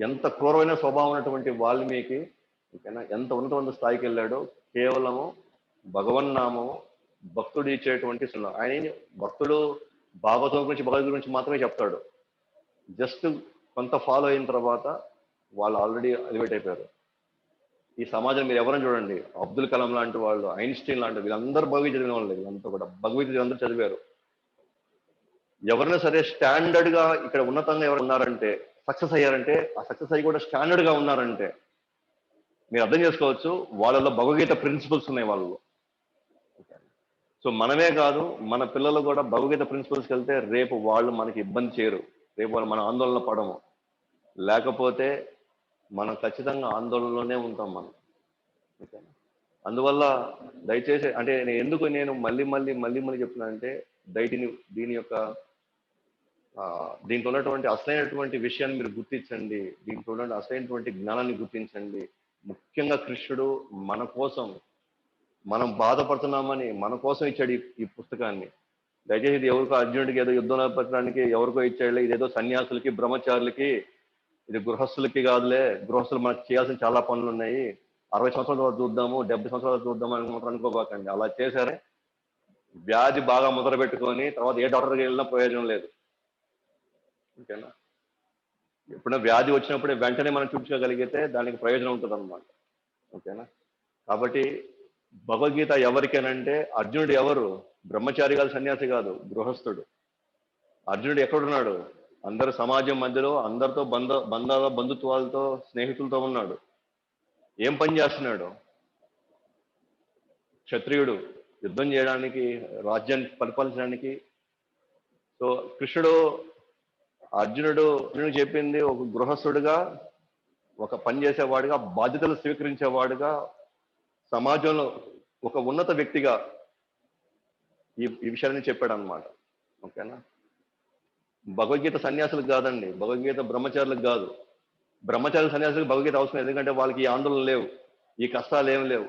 A: ఎంత క్రూరమైన స్వభావం ఉన్నటువంటి వాల్మీకి ఎంత ఉన్నత స్థాయికి వెళ్ళాడో కేవలము భగవన్నామము భక్తుడు ఇచ్చేటువంటి ఆయన. భక్తుడు భాగవతం గురించి భగవద్గీత గురించి మాత్రమే చెప్తాడు. జస్ట్ కొంత ఫాలో అయిన తర్వాత వాళ్ళు ఆల్రెడీ ఎలివేట్ అయిపోయారు. ఈ సమాజం మీరు ఎవరైనా చూడండి, అబ్దుల్ కలాం లాంటి వాళ్ళు, ఐన్స్టీన్ లాంటి వీళ్ళందరూ భగవద్గీత చదివిన వాళ్ళు, వీళ్ళంతా కూడా భగవద్గీత అందరూ చదివారు. ఎవరైనా సరే స్టాండర్డ్ గా ఇక్కడ ఉన్నతంగా ఎవరు ఉన్నారంటే, సక్సెస్ అయ్యారంటే, ఆ సక్సెస్ అయ్యి కూడా స్టాండర్డ్ గా ఉన్నారంటే మీరు అర్థం చేసుకోవచ్చు వాళ్ళలో భగవద్గీత ప్రిన్సిపల్స్ ఉన్నాయి వాళ్ళలో. సో మనమే కాదు, మన పిల్లలు కూడా భగవద్గీత ప్రిన్సిపల్స్కి వెళ్తే రేపు వాళ్ళు మనకి ఇబ్బంది చేయరు, రేపు వాళ్ళు మన ఆందోళన పడము. లేకపోతే మనం ఖచ్చితంగా ఆందోళనలోనే ఉంటాం మనం. అందువల్ల దయచేసి అంటే నేను మళ్ళీ చెప్తున్నా అంటే దీని యొక్క దీంట్లో ఉన్నటువంటి అసలైనటువంటి విషయాన్ని మీరు గుర్తించండి, దీంట్లో ఉన్న అసలైనటువంటి జ్ఞానాన్ని గుర్తించండి. ముఖ్యంగా కృష్ణుడు మన కోసం, మనం బాధపడుతున్నామని మన కోసం ఇచ్చాడు ఈ పుస్తకాన్ని. దయచేసి ఇది ఎవరికో అర్జునుడికి ఏదో యుద్ధంలో పెట్టడానికి ఎవరికో ఇచ్చాడు, ఇదేదో సన్యాసులకి బ్రహ్మచారులకి ఇది గృహస్థులకి కాదులే, గృహస్థులు మనకు చేయాల్సిన చాలా పనులు ఉన్నాయి, 60 సంవత్సరాల తర్వాత చూద్దాము 70 సంవత్సరాల తర్వాత చూద్దాము అని మాత్రం అనుకోబాకండి. అలా చేశారే వ్యాధి బాగా ముద్ర పెట్టుకొని తర్వాత ఏ డాక్టర్కి వెళ్ళినా ప్రయోజనం లేదు. ఓకేనా? ఎప్పుడైనా వ్యాధి వచ్చినప్పుడే వెంటనే మనం చూపించగలిగితే దానికి ప్రయోజనం ఉంటుంది అన్నమాట. ఓకేనా? కాబట్టి భగవద్గీత ఎవరికేనంటే అర్జునుడు ఎవరు? బ్రహ్మచారి కాదు, సన్యాసి కాదు, గృహస్థుడు. అర్జునుడు ఎక్కడున్నాడు? అందరు సమాజం మధ్యలో అందరితో బంధుత్వాలతో స్నేహితులతో ఉన్నాడు. ఏం పని చేస్తున్నాడు? క్షత్రియుడు, యుద్ధం చేయడానికి, రాజ్యాన్ని పరిపాలించడానికి. సో అర్జునుడు చెప్పింది ఒక గృహస్థుడిగా, ఒక పని చేసేవాడుగా, బాధ్యతలు స్వీకరించేవాడుగా, సమాజంలో ఒక ఉన్నత వ్యక్తిగా ఈ విషయాన్ని చెప్పాడు అనమాట. ఓకేనా? భగవద్గీత సన్యాసులకు కాదండి, భగవద్గీత బ్రహ్మచారులకు కాదు. బ్రహ్మచారుల సన్యాసులకు భగవద్గీత అవసరం, ఎందుకంటే వాళ్ళకి ఈ ఆందోళన లేవు, ఈ కష్టాలు ఏం లేవు.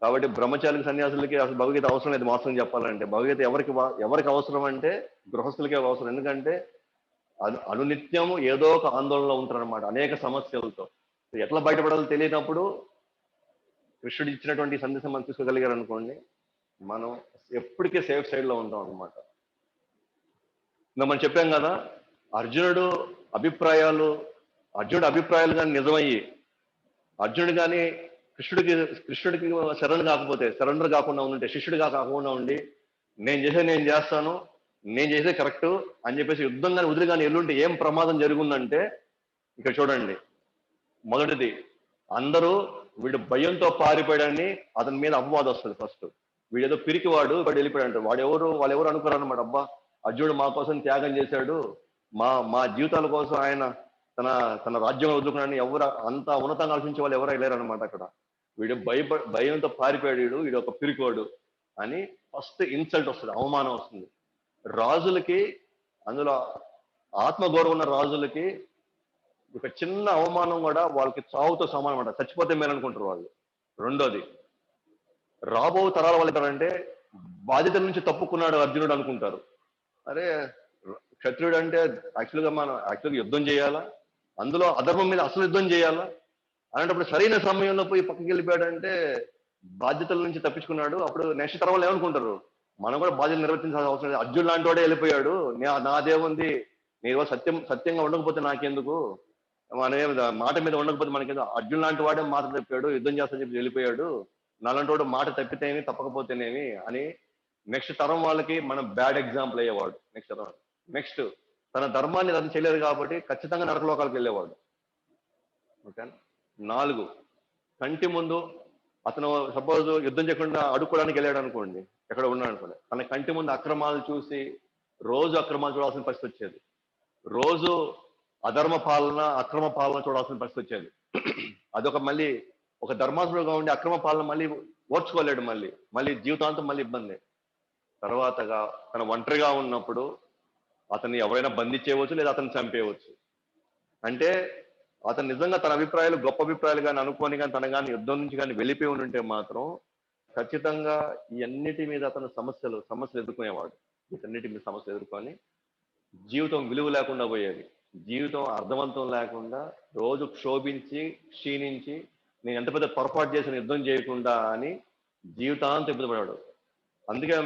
A: కాబట్టి బ్రహ్మచారులకు సన్యాసులకి అసలు భగవద్గీత అవసరం లేదు. వాస్తవం చెప్పాలంటే భగవద్గీత ఎవరికి అవసరం అంటే గృహస్థులకే అవసరం. ఎందుకంటే అనునిత్యము ఏదో ఒక ఆందోళనలో ఉంటారనమాట, అనేక సమస్యలతో. ఎట్లా బయటపడాలో తెలియనప్పుడు కృష్ణుడు ఇచ్చినటువంటి సందేశం మనం తీసుకోగలిగారు అనుకోండి, మనం ఎప్పటికీ సేఫ్ సైడ్ లో ఉంటాం అనమాట. ఇంకా మనం చెప్పాం కదా, అర్జునుడు అభిప్రాయాలు కానీ నిజమయ్యి, అర్జునుడు కానీ కృష్ణుడికి సరెండర్ కాకుండా ఉంటే, శిష్యుడిగా కాకుండా ఉండి నేను చేస్తాను, నేను చేసే కరెక్ట్ అని చెప్పేసి యుద్ధం కానీ వదిలి కానీ ఎల్లుంటే ఏం ప్రమాదం జరుగుందంటే, ఇక్కడ చూడండి, మొదటిది అందరూ వీడు భయంతో పారిపోయాడని అతని మీద అపవాదం వస్తుంది. ఫస్ట్ వీడేదో పిరికివాడు, వాడు వెళ్ళిపోయాడు. వాళ్ళెవరు అనుకోరు అనమాట. అబ్బా, అర్జునుడు మా కోసం త్యాగం చేశాడు, మా జీవితాల కోసం ఆయన తన రాజ్యం వదులుకున్నాడని ఎవరు అంత ఉన్నతంగా ఆలోచించే వాళ్ళు ఎవరు లేరు అనమాట. అక్కడ వీడు భయంతో పారిపోయాడు, వీడు ఒక పిరికోడు అని ఫస్ట్ ఇన్సల్ట్ వస్తుంది, అవమానం వస్తుంది. రాజులకి, అందులో ఆత్మగౌరవం ఉన్న రాజులకి ఒక చిన్న అవమానం కూడా వాళ్ళకి చావుతో సమానం అంట, చచ్చిపోతే మేలనుకుంటారు వాళ్ళు. రెండోది, రాబో తరాల వాళ్ళు ఏంటంటే బాధ్యతల నుంచి తప్పుకున్నాడు అర్జునుడు అనుకుంటారు. అరే, క్షత్రియుడు అంటే యాక్చువల్గా యుద్ధం చేయాలా, అందులో అధర్మం మీద అసలు యుద్ధం చేయాలా, అలాంటప్పుడు సరైన సమయంలో పోయి పక్కకి వెళ్ళిపోయాడంటే బాధ్యతల నుంచి తప్పించుకున్నాడు. అప్పుడు నెక్స్ట్ తరం వాళ్ళు ఏమనుకుంటారు, మనం కూడా బాధ్యత నిర్వర్తించాల్సిన అవసరం లేదు, అర్జున్ లాంటి వాడే వెళ్ళిపోయాడు, నాదేముంది, నేను సత్యంగా ఉండకపోతే నాకెందుకు, మన మాట మీద ఉండకపోతే మనకేదో, అర్జున్ లాంటి వాడే మాట తప్పాడు, యుద్ధం చేస్తా చెప్పి వెళ్ళిపోయాడు, నాలాంటి వాడు మాట తప్పితేనేమి తప్పకపోతేనేమి అని నెక్స్ట్ తరం వాళ్ళకి మనం బ్యాడ్ ఎగ్జాంపుల్ అయ్యేవాడు. నెక్స్ట్ తన ధర్మాన్ని అతను చేయలేదు కాబట్టి ఖచ్చితంగా నరకలోకాలకు వెళ్ళేవాడు. ఓకే. 4, కంటి ముందు అతను సపోజ్ యుద్ధం చేయకుండా అడుక్కోవడానికి వెళ్ళాడు అనుకోండి, ఎక్కడ ఉన్నాడు అనుకోండి, తన కంటి ముందు అక్రమాలు చూసి రోజు అక్రమాలు చూడాల్సిన పరిస్థితి వచ్చేది, రోజు అక్రమ పాలన చూడాల్సిన పరిస్థితి వచ్చేది. అదొక మళ్ళీ ఒక ధర్మాసుడుగా ఉండి అక్రమ పాలన మళ్ళీ ఓర్చుకోలేడు, మళ్ళీ జీవితాంతం మళ్ళీ ఇబ్బంది. తర్వాతగా తన ఒంటరిగా ఉన్నప్పుడు అతన్ని ఎవరైనా బంధించేయవచ్చు, లేదా అతన్ని చంపేయవచ్చు. అంటే అతను నిజంగా తన అభిప్రాయాలు గొప్ప అభిప్రాయాలు కానీ అనుకోని కానీ తన కానీ యుద్ధం నుంచి కానీ వెళ్ళిపోయి ఉంటే మాత్రం ఖచ్చితంగా ఈ అన్నిటి మీద అతను సమస్యలు ఎదుర్కొనేవాడు. వీటన్నిటి మీద సమస్యలు ఎదుర్కొని జీవితం విలువ లేకుండా పోయేది, జీవితం అర్థవంతం లేకుండా, రోజు క్షోభించి క్షీణించి నేను ఎంత పెద్ద పొరపాటు చేసిన యుద్ధం చేయకుండా అని జీవితాంతం ఇబ్బంది పడాడు. అందుకే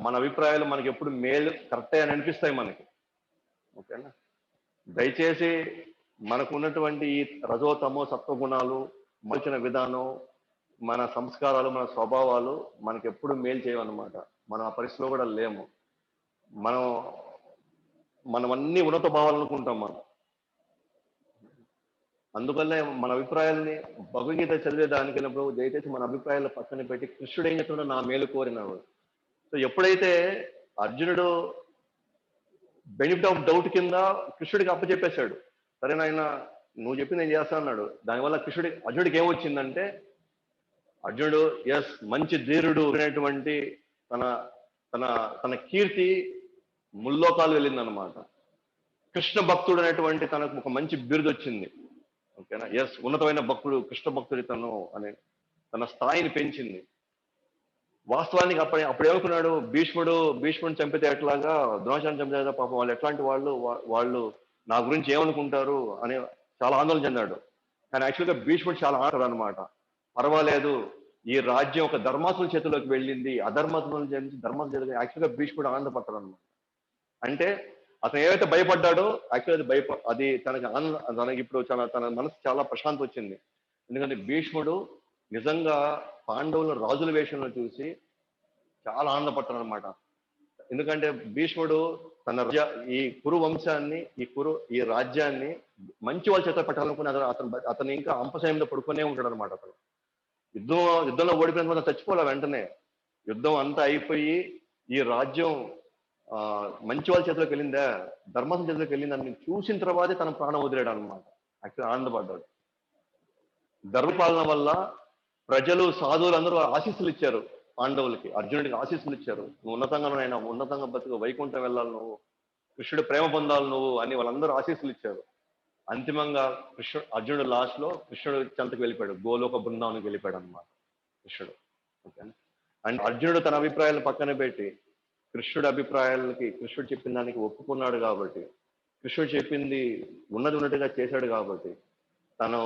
A: మన అభిప్రాయాలు మనకి ఎప్పుడు మేలు కరెక్టే అని అనిపిస్తాయి మనకి. ఓకేనా. దయచేసి మనకు ఉన్నటువంటి ఈ రజో తమో సత్వగుణాలు మలిచిన విధానం, మన సంస్కారాలు, మన స్వభావాలు మనకి ఎప్పుడు మేలు చేయవన్నమాట. మనం ఆ పరిస్థితిలో కూడా లేము. మనం మనం అన్ని ఉన్నత భావాలనుకుంటాం మనం. అందువల్లే మన అభిప్రాయాల్ని భగవద్గీత చదివేదానికి వెళ్ళినప్పుడు దయచేసి మన అభిప్రాయాలు పక్కన పెట్టి కృష్ణుడు ఏం చెప్తున్నాడో నా మేలు కోరినవాడు. సో ఎప్పుడైతే అర్జునుడు బెనిఫిట్ ఆఫ్ డౌట్ కింద కృష్ణుడికి అప్పచెప్పేశాడు, సరే నాయన నువ్వు చెప్పింది నేను చేస్తా అన్నాడు. దానివల్ల అర్జునుడికి ఏమొచ్చిందంటే, అర్జునుడు ఎస్ మంచి ధీరుడు అనేటువంటి తన తన తన కీర్తి ముల్లోకాలు వెళ్ళిందనమాట. కృష్ణ భక్తుడు అనేటువంటి తనకు ఒక మంచి బిరుదు వచ్చింది. ఓకేనా. ఎస్ ఉన్నతమైన భక్తుడు, కృష్ణ భక్తుడి తను అనే తన స్థాయిని పెంచింది. వాస్తవానికి అప్పుడు ఏమనుకున్నాడు, భీష్ముడిని చంపితే ఎట్లాగా, ద్రోణాచార్యం చంపితే పాపం వాళ్ళు ఎట్లాంటి వాళ్ళు నా గురించి ఏమనుకుంటారు అని చాలా ఆందోళన చెందాడు. కానీ యాక్చువల్గా భీష్ముడు చాలా ఆటలు అనమాట. పర్వాలేదు, ఈ రాజ్యం ఒక ధర్మాసుల చేతిలోకి వెళ్ళింది, అధర్మాసుల నుంచి ధర్మాసుల చేతిలోకి యాక్చువల్గా భీష్ముడు ఆనందపడతాడు అనమాట. అంటే అతను ఏవైతే భయపడ్డాడో యాక్చువల్గా అది తనకి ఇప్పుడు తన మనసు చాలా ప్రశాంతి వచ్చింది. ఎందుకంటే భీష్ముడు నిజంగా పాండవుల రాజుల వేషంలో చూసి చాలా ఆనందపడతాడు అనమాట. ఎందుకంటే భీష్ముడు తన ఈ కురు వంశాన్ని, ఈ రాజ్యాన్ని మంచి వాళ్ళ చేత పెట్టాలనుకుని అతను ఇంకా అంపశయంలో పడుకునే ఉంటాడు అనమాట. అతను యుద్ధంలో ఓడిపోయిన తర్వాత చచ్చిపోలే వెంటనే. యుద్ధం అంతా అయిపోయి ఈ రాజ్యం మంచి వాళ్ళ చేతిలోకి వెళ్ళిందా, ధర్మాసం చేతిలోకి వెళ్ళిందని చూసిన తర్వాతే తన ప్రాణం వదిలేడు అనమాట. యాక్చువల్ ఆనందపడ్డాడు. ధర్మపాలన వల్ల ప్రజలు, సాధువులు అందరూ ఆశీస్సులు ఇచ్చారు పాండవులకి, అర్జునుడికి ఆశీస్సులు ఇచ్చారు. నువ్వు ఉన్నతంగా బతుకు, వైకుంఠం వెళ్ళాలి నువ్వు, కృష్ణుడు ప్రేమ పొందాలి నువ్వు అని వాళ్ళందరూ ఆశీస్సులు ఇచ్చారు. అంతిమంగా అర్జునుడు లాస్ట్ లో కృష్ణుడు చెంతకు వెళ్ళిపోయాడు, గోలోక బృందానికి వెళ్ళిపోయాడు అనమాట కృష్ణుడు. ఓకే. అండ్ అర్జునుడు తన అభిప్రాయాలను పక్కన పెట్టి కృష్ణుడు చెప్పిన దానికి ఒప్పుకున్నాడు కాబట్టి, కృష్ణుడు చెప్పింది ఉన్నట్టుగా చేశాడు కాబట్టి తను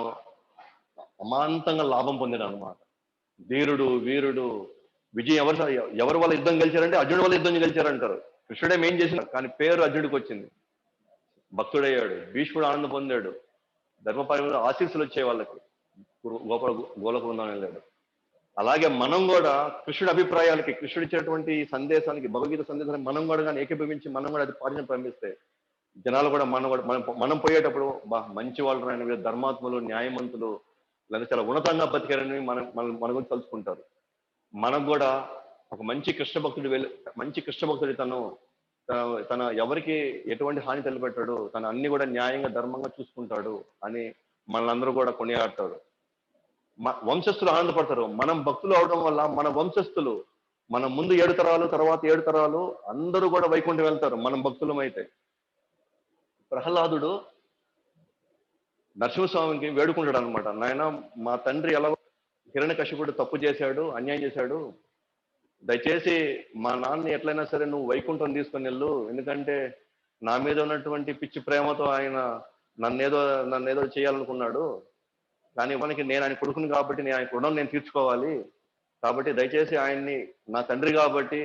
A: అమాంతంగా లాభం పొందాడు అనమాట. ధీరుడు, వీరుడు, విజయం ఎవరి వల్ల యుద్ధం గెలిచారంటే అర్జునుడి వల్ల యుద్ధం గెలిచారంటారు. కృష్ణుడే మెయిన్ చేసినాడు కానీ పేరు అర్జునుడికి వచ్చింది. భక్తుడయ్యాడు, భీష్ముడు ఆనందం పొందాడు, ధర్మపరంగా ఆశీస్సులు వచ్చే వాళ్ళకి గోలోక బృందాన్ని వెళ్ళాడు. అలాగే మనం కూడా కృష్ణుడి అభిప్రాయాలకి, కృష్ణుడు ఇచ్చినటువంటి సందేశానికి, భగవద్గీత సందేశానికి మనం కూడా కానీ ఏకీభవించి మనం కూడా అది పాటించడం ప్రారంభిస్తే జనాలు కూడా మనం పోయేటప్పుడు మంచి వాళ్ళు ఆయన ధర్మాత్ములు, న్యాయమంతులు, లేదా చాలా ఉన్నతంగా బతికారని మన గురించి తలుచుకుంటారు. మనకు కూడా ఒక మంచి కృష్ణ భక్తుడి తన ఎవరికి ఎటువంటి హాని తలపెట్టాడు, తన అన్ని కూడా న్యాయంగా ధర్మంగా చూసుకుంటాడు అని మనలందరూ కూడా కొనియాడతారు. వంశస్థులు ఆనందపడతారు. మనం భక్తులు అవడం వల్ల మన వంశస్థులు, మన ముందు 7 తరాలు, తర్వాత 7 తరాలు అందరూ కూడా వైకుంఠం వెళ్తారు మనం భక్తులం అయితే. ప్రహ్లాదుడు నరసింహస్వామికి వేడుకుంటాడు అనమాట, నాయన మా తండ్రి ఎలా హిరణ్యకశిపుడు తప్పు చేశాడు, అన్యాయం చేశాడు, దయచేసి మా నాన్నని ఎట్లయినా సరే నువ్వు వైకుంఠం తీసుకొని వెళ్ళు, ఎందుకంటే నా మీద ఉన్నటువంటి పిచ్చి ప్రేమతో ఆయన నన్నేదో చేయాలనుకున్నాడు, కానీ మనకి నేను ఆయన కొడుకుని కాబట్టి నేను ఆయన రుణం నేను తీర్చుకోవాలి, కాబట్టి దయచేసి ఆయన్ని నా తండ్రి కాబట్టి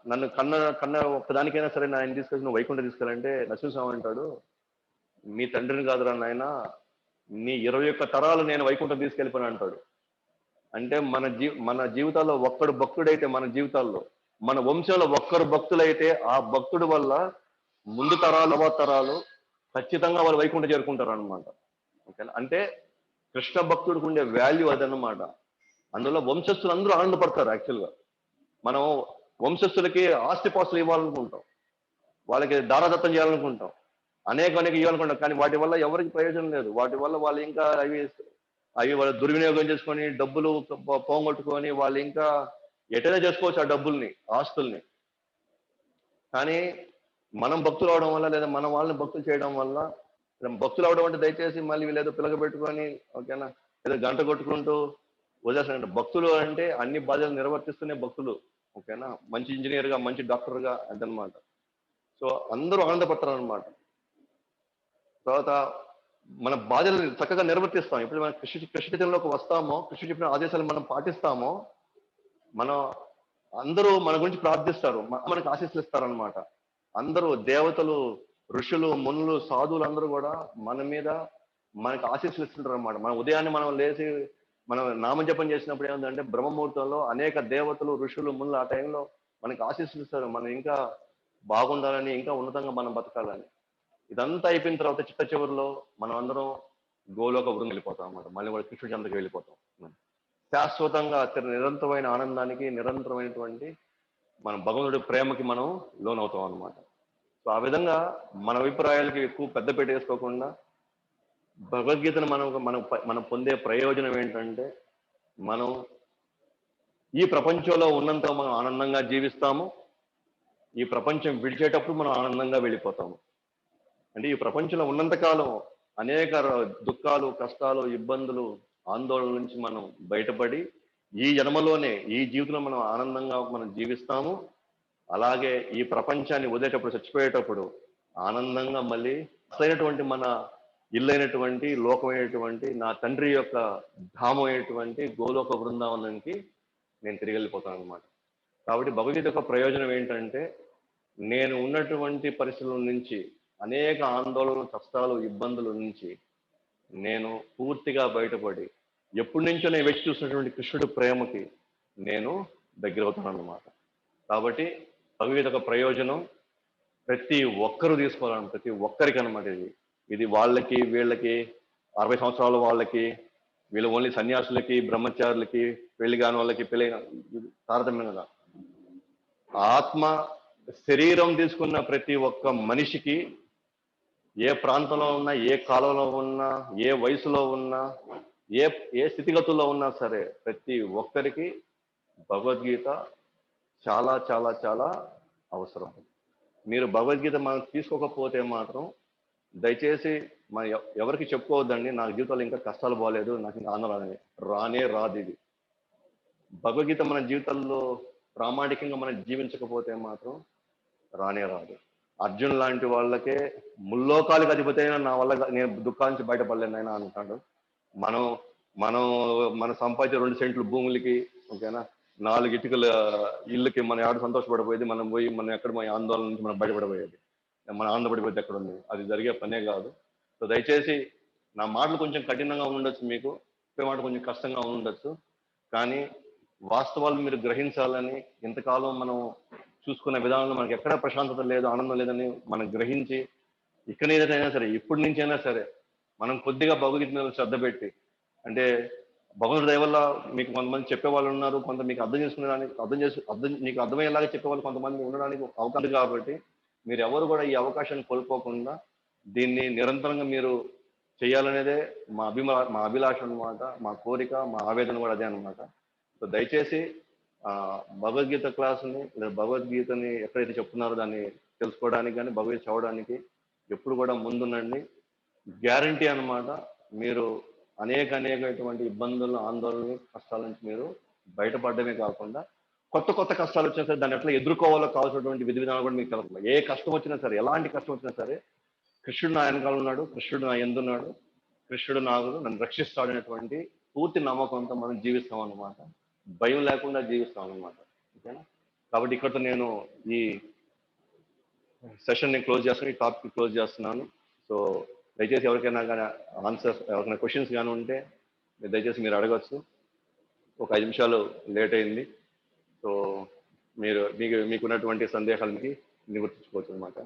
A: నన్ను కన్న ఒక్కదానికైనా సరే ఆయన తీసుకొచ్చి నువ్వు వైకుంఠం తీసుకెళ్ళంటే నరసింహస్వామి అంటాడు, మీ తండ్రిని కాదురా నాయన, నీ 21 తరాలు నేను వైకుంఠం తీసుకెళ్ళిపోయిన అంటాడు. అంటే మన జీవితాల్లో ఒక్కడు భక్తుడైతే, మన జీవితాల్లో మన వంశంలో ఒక్కరు భక్తులైతే ఆ భక్తుడి వల్ల ముందు తరాలు, తరాలు ఖచ్చితంగా వాళ్ళు వైకుంఠం చేరుకుంటారు అనమాట. ఓకేనా. అంటే కృష్ణ భక్తుడికి ఉండే వాల్యూ అదన్నమాట. అందులో వంశస్థులు అందరూ ఆనందపడతారు. యాక్చువల్గా మనం వంశస్థులకి ఆస్తిపాస్తులు ఇవ్వాలనుకుంటాం, వాళ్ళకి దానదత్తం చేయాలనుకుంటాం, అనేక ఇవ్వాలనుకుంటాం, కానీ వాటి వల్ల ఎవరికి ప్రయోజనం లేదు. వాటి వల్ల వాళ్ళు ఇంకా అవి వాళ్ళు దుర్వినియోగం చేసుకొని డబ్బులు పోగొట్టుకొని వాళ్ళు ఇంకా ఎటైనా చేసుకోవచ్చు ఆ డబ్బుల్ని, ఆస్తుల్ని. కానీ మనం భక్తులు అవడం వల్ల, లేదా మన వాళ్ళని భక్తులు చేయడం వల్ల, భక్తులు అవడం అంటే దయచేసి మళ్ళీ వీళ్ళేదో పిలగబెట్టుకొని ఓకేనా ఏదో గంట కొట్టుకుంటూ వదిలేస్తారంట. భక్తులు అంటే అన్ని బాధ్యతలు నిర్వర్తిస్తూనే భక్తులు. ఓకేనా. మంచి ఇంజనీర్గా, మంచి డాక్టర్గా అదనమాట. సో అందరూ ఆనందపడతారు అనమాట. తర్వాత మన బాధ్యతలు చక్కగా నిర్వర్తిస్తాం. ఇప్పుడు మనం కృష్ణ చైతన్యంలోకి వస్తామో, కృష్ణ చెప్పిన ఆదేశాలు మనం పాటిస్తామో, మనం అందరూ మన గురించి ప్రార్థిస్తారు, మనకు ఆశీస్సులు ఇస్తారనమాట. అందరూ దేవతలు, ఋషులు, మునులు, సాధువులు అందరూ కూడా మన మీద మనకు ఆశీస్సులు ఇస్తుంటారు అనమాట. మన ఉదయాన్నే మనం లేచి మనం నామజపం చేసినప్పుడు ఏముందంటే బ్రహ్మముహూర్తంలో అనేక దేవతలు, ఋషులు, మునులు ఆ టైంలో మనకి ఆశీస్సులు ఇస్తారు. మనం ఇంకా బాగుండాలని, ఇంకా ఉన్నతంగా మనం బతకాలని. ఇదంతా అయిపోయిన తర్వాత చిట్ట చివరిలో మనం అందరం గోలోక వృందం వెళ్ళిపోతాం అన్నమాట. మళ్ళీ కూడా కృష్ణుడి చెంతకు వెళ్ళిపోతాం. శాశ్వతంగా నిరంతరమైన ఆనందానికి, నిరంతరమైనటువంటి మన భగవంతుడి ప్రేమకి మనం లోనవుతాం అన్నమాట. సో ఆ విధంగా మన అభిప్రాయాలకి ఎక్కువ పెద్దపీట వేసుకోకుండా భగవద్గీతను మనం పొందే ప్రయోజనం ఏంటంటే, మనం ఈ ప్రపంచంలో ఉన్నంత మనం ఆనందంగా జీవిస్తాము. ఈ ప్రపంచం విడిచేటప్పుడు మనం ఆనందంగా వెళ్ళిపోతాము. అంటే ఈ ప్రపంచంలో ఉన్నంత కాలం అనేక దుఃఖాలు, కష్టాలు, ఇబ్బందులు, ఆందోళన నుంచి మనం బయటపడి ఈ జన్మలోనే, ఈ జీవితంలో మనం ఆనందంగా మనం జీవిస్తాము. అలాగే ఈ ప్రపంచాన్ని వదిలేటప్పుడు, చచ్చిపోయేటప్పుడు ఆనందంగా మళ్ళీ అసలైనటువంటి మన ఇల్లైనటువంటి, లోకమైనటువంటి నా తండ్రి యొక్క ధామం అయినటువంటి గోలోక బృందావనానికి నేను తిరిగి వెళ్ళిపోతాను అనమాట. కాబట్టి భగవద్గీత యొక్క ప్రయోజనం ఏంటంటే, నేను ఉన్నటువంటి పరిస్థితుల నుంచి, అనేక ఆందోళనలు, కష్టాలు, ఇబ్బందుల నుంచి నేను పూర్తిగా బయటపడి ఎప్పటి నుంచో నేను వెచ్చి చూసినటువంటి కృష్ణుడి ప్రేమకి నేను దగ్గర అవుతాను అన్నమాట. కాబట్టి భగవద్గీత యొక్క ప్రయోజనం ప్రతి ఒక్కరూ తీసుకోవాలని, ప్రతి ఒక్కరికి అనమాట. ఇది వాళ్ళకి, వీళ్ళకి, 60 సంవత్సరాల వాళ్ళకి, వీళ్ళు ఓన్లీ సన్యాసులకి, బ్రహ్మచారులకి, పెళ్లి కాని వాళ్ళకి, పెళ్ళైన తారతమ్యంగా ఆత్మ శరీరం తీసుకున్న ప్రతి ఒక్క మనిషికి ఏ ప్రాంతంలో ఉన్నా, ఏ కాలంలో ఉన్నా, ఏ వయసులో ఉన్నా, ఏ ఏ స్థితిగతుల్లో ఉన్నా సరే ప్రతి ఒక్కరికి భగవద్గీత చాలా చాలా చాలా అవసరం. మీరు భగవద్గీత మనం తీసుకోకపోతే మాత్రం దయచేసి మన ఎవరికి చెప్పుకోవద్దండి, నాకు జీవితంలో ఇంకా కష్టాలు పోలేదు, నాకు ఇంకా ఆనందం రానే రాదు. ఇది భగవద్గీత మన జీవితంలో ప్రామాణికంగా మనం జీవించకపోతే మాత్రం రానే రాదు. అర్జున్ లాంటి వాళ్ళకే ముల్లోకాలకు అధిపతి అయినా నా వల్ల నేను దుఃఖాల నుంచి బయటపడలేనైనా అంటాడు. మనం మనం మన సంపాదించే 2 సెంట్లు భూములకి, ఓకేనా, 4 ఇటుకల ఇళ్ళకి మనం ఎవరు సంతోషపడిపోయేది, మనం పోయి మనం ఎక్కడ పోయి ఆందోళన నుంచి మనం బయటపడిపోయేది, మన ఆనందపడిపోతే ఎక్కడ ఉంది, అది జరిగే పనే కాదు. సో దయచేసి నా మాటలు కొంచెం కఠినంగా ఉండొచ్చు, మీకు చెప్పే మాట కొంచెం కష్టంగా ఉండొచ్చు, కానీ వాస్తవాలు మీరు గ్రహించాలని, ఇంతకాలం మనం చూసుకున్న విధానంలో మనకి ఎక్కడ ప్రశాంతత లేదు, ఆనందం లేదని మనం గ్రహించి ఇక్కడి ఏదైనా సరే, ఇప్పటి నుంచి అయినా సరే మనం కొద్దిగా భగవద్గీత మీద శ్రద్ధ పెట్టి, అంటే భగవంతుడి దయ వల్ల మీకు కొంతమంది చెప్పే వాళ్ళు ఉన్నారు, కొంత మీకు అర్థం చేసుకునేదానికి మీకు అర్థమయ్యేలాగా చెప్పేవాళ్ళు కొంతమంది ఉండడానికి అవకాశం. కాబట్టి మీరు ఎవరు కూడా ఈ అవకాశాన్ని కోల్పోకుండా దీన్ని నిరంతరంగా మీరు చేయాలనేదే మా అభిలాష అనమాట, మా కోరిక, మా ఆవేదన కూడా అదే అనమాట. సో దయచేసి భగవద్గీత క్లాసుని లేదా భగవద్గీతని ఎక్కడైతే చెప్తున్నారో దాన్ని తెలుసుకోవడానికి కానీ భగవద్గీత చదవడానికి ఎప్పుడు కూడా ముందుండండి. గ్యారంటీ అనమాట, మీరు అనేకమైనటువంటి ఇబ్బందులు, ఆందోళనలు, కష్టాల నుంచి మీరు బయటపడమే కాకుండా కొత్త కొత్త కష్టాలు వచ్చినా సరే దాన్ని ఎట్లా ఎదుర్కోవాలో కావాల్సినటువంటి విధి విధానాలు కూడా మీకు తెలుస్తుంది. ఏ కష్టం వచ్చినా సరే, ఎలాంటి కష్టం వచ్చినా సరే కృష్ణుడు నా వెనకాల ఉన్నాడు, కృష్ణుడు నా ఎందున్నాడు, కృష్ణుడు నన్ను రక్షిస్తాడు అనేటువంటి పూర్తి నమ్మకంతో మనం జీవిస్తాం అన్నమాట. భయం లేకుండా జీవిస్తాం అన్నమాట. ఓకేనా? కాబట్టి ఇక్కడితో నేను ఈ సెషన్ ని క్లోజ్ చేస్తున్నాను, ఈ టాపిక్ క్లోజ్ చేస్తున్నాను. సో దయచేసి ఎవరికైనా కానీ ఆన్సర్స్, ఎవరికైనా క్వశ్చన్స్ కానీ ఉంటే దయచేసి మీరు అడగచ్చు. ఒక 5 నిమిషాలు లేట్ అయింది, సో మీకున్నటువంటి సందేహాలకి నివర్తించుకోవచ్చు అనమాట.